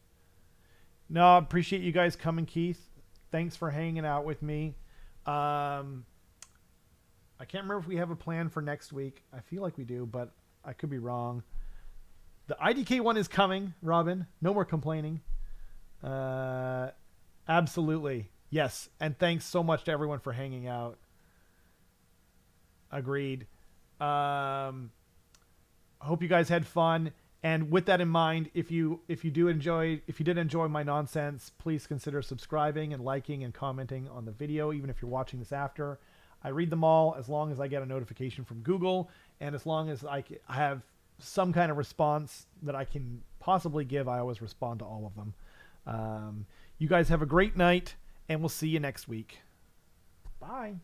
No, I appreciate you guys coming, Keith. Thanks for hanging out with me. I can't remember if we have a plan for next week. I feel like we do, but I could be wrong. The IDK one is coming, Robin. No more complaining. Absolutely. Yes. And thanks so much to everyone for hanging out. Agreed. I hope you guys had fun. And with that in mind, if you did enjoy my nonsense, please consider subscribing and liking and commenting on the video, even if you're watching this after. I read them all as long as I get a notification from Google, and as long as I have some kind of response that I can possibly give, I always respond to all of them. You guys have a great night, and we'll see you next week. Bye.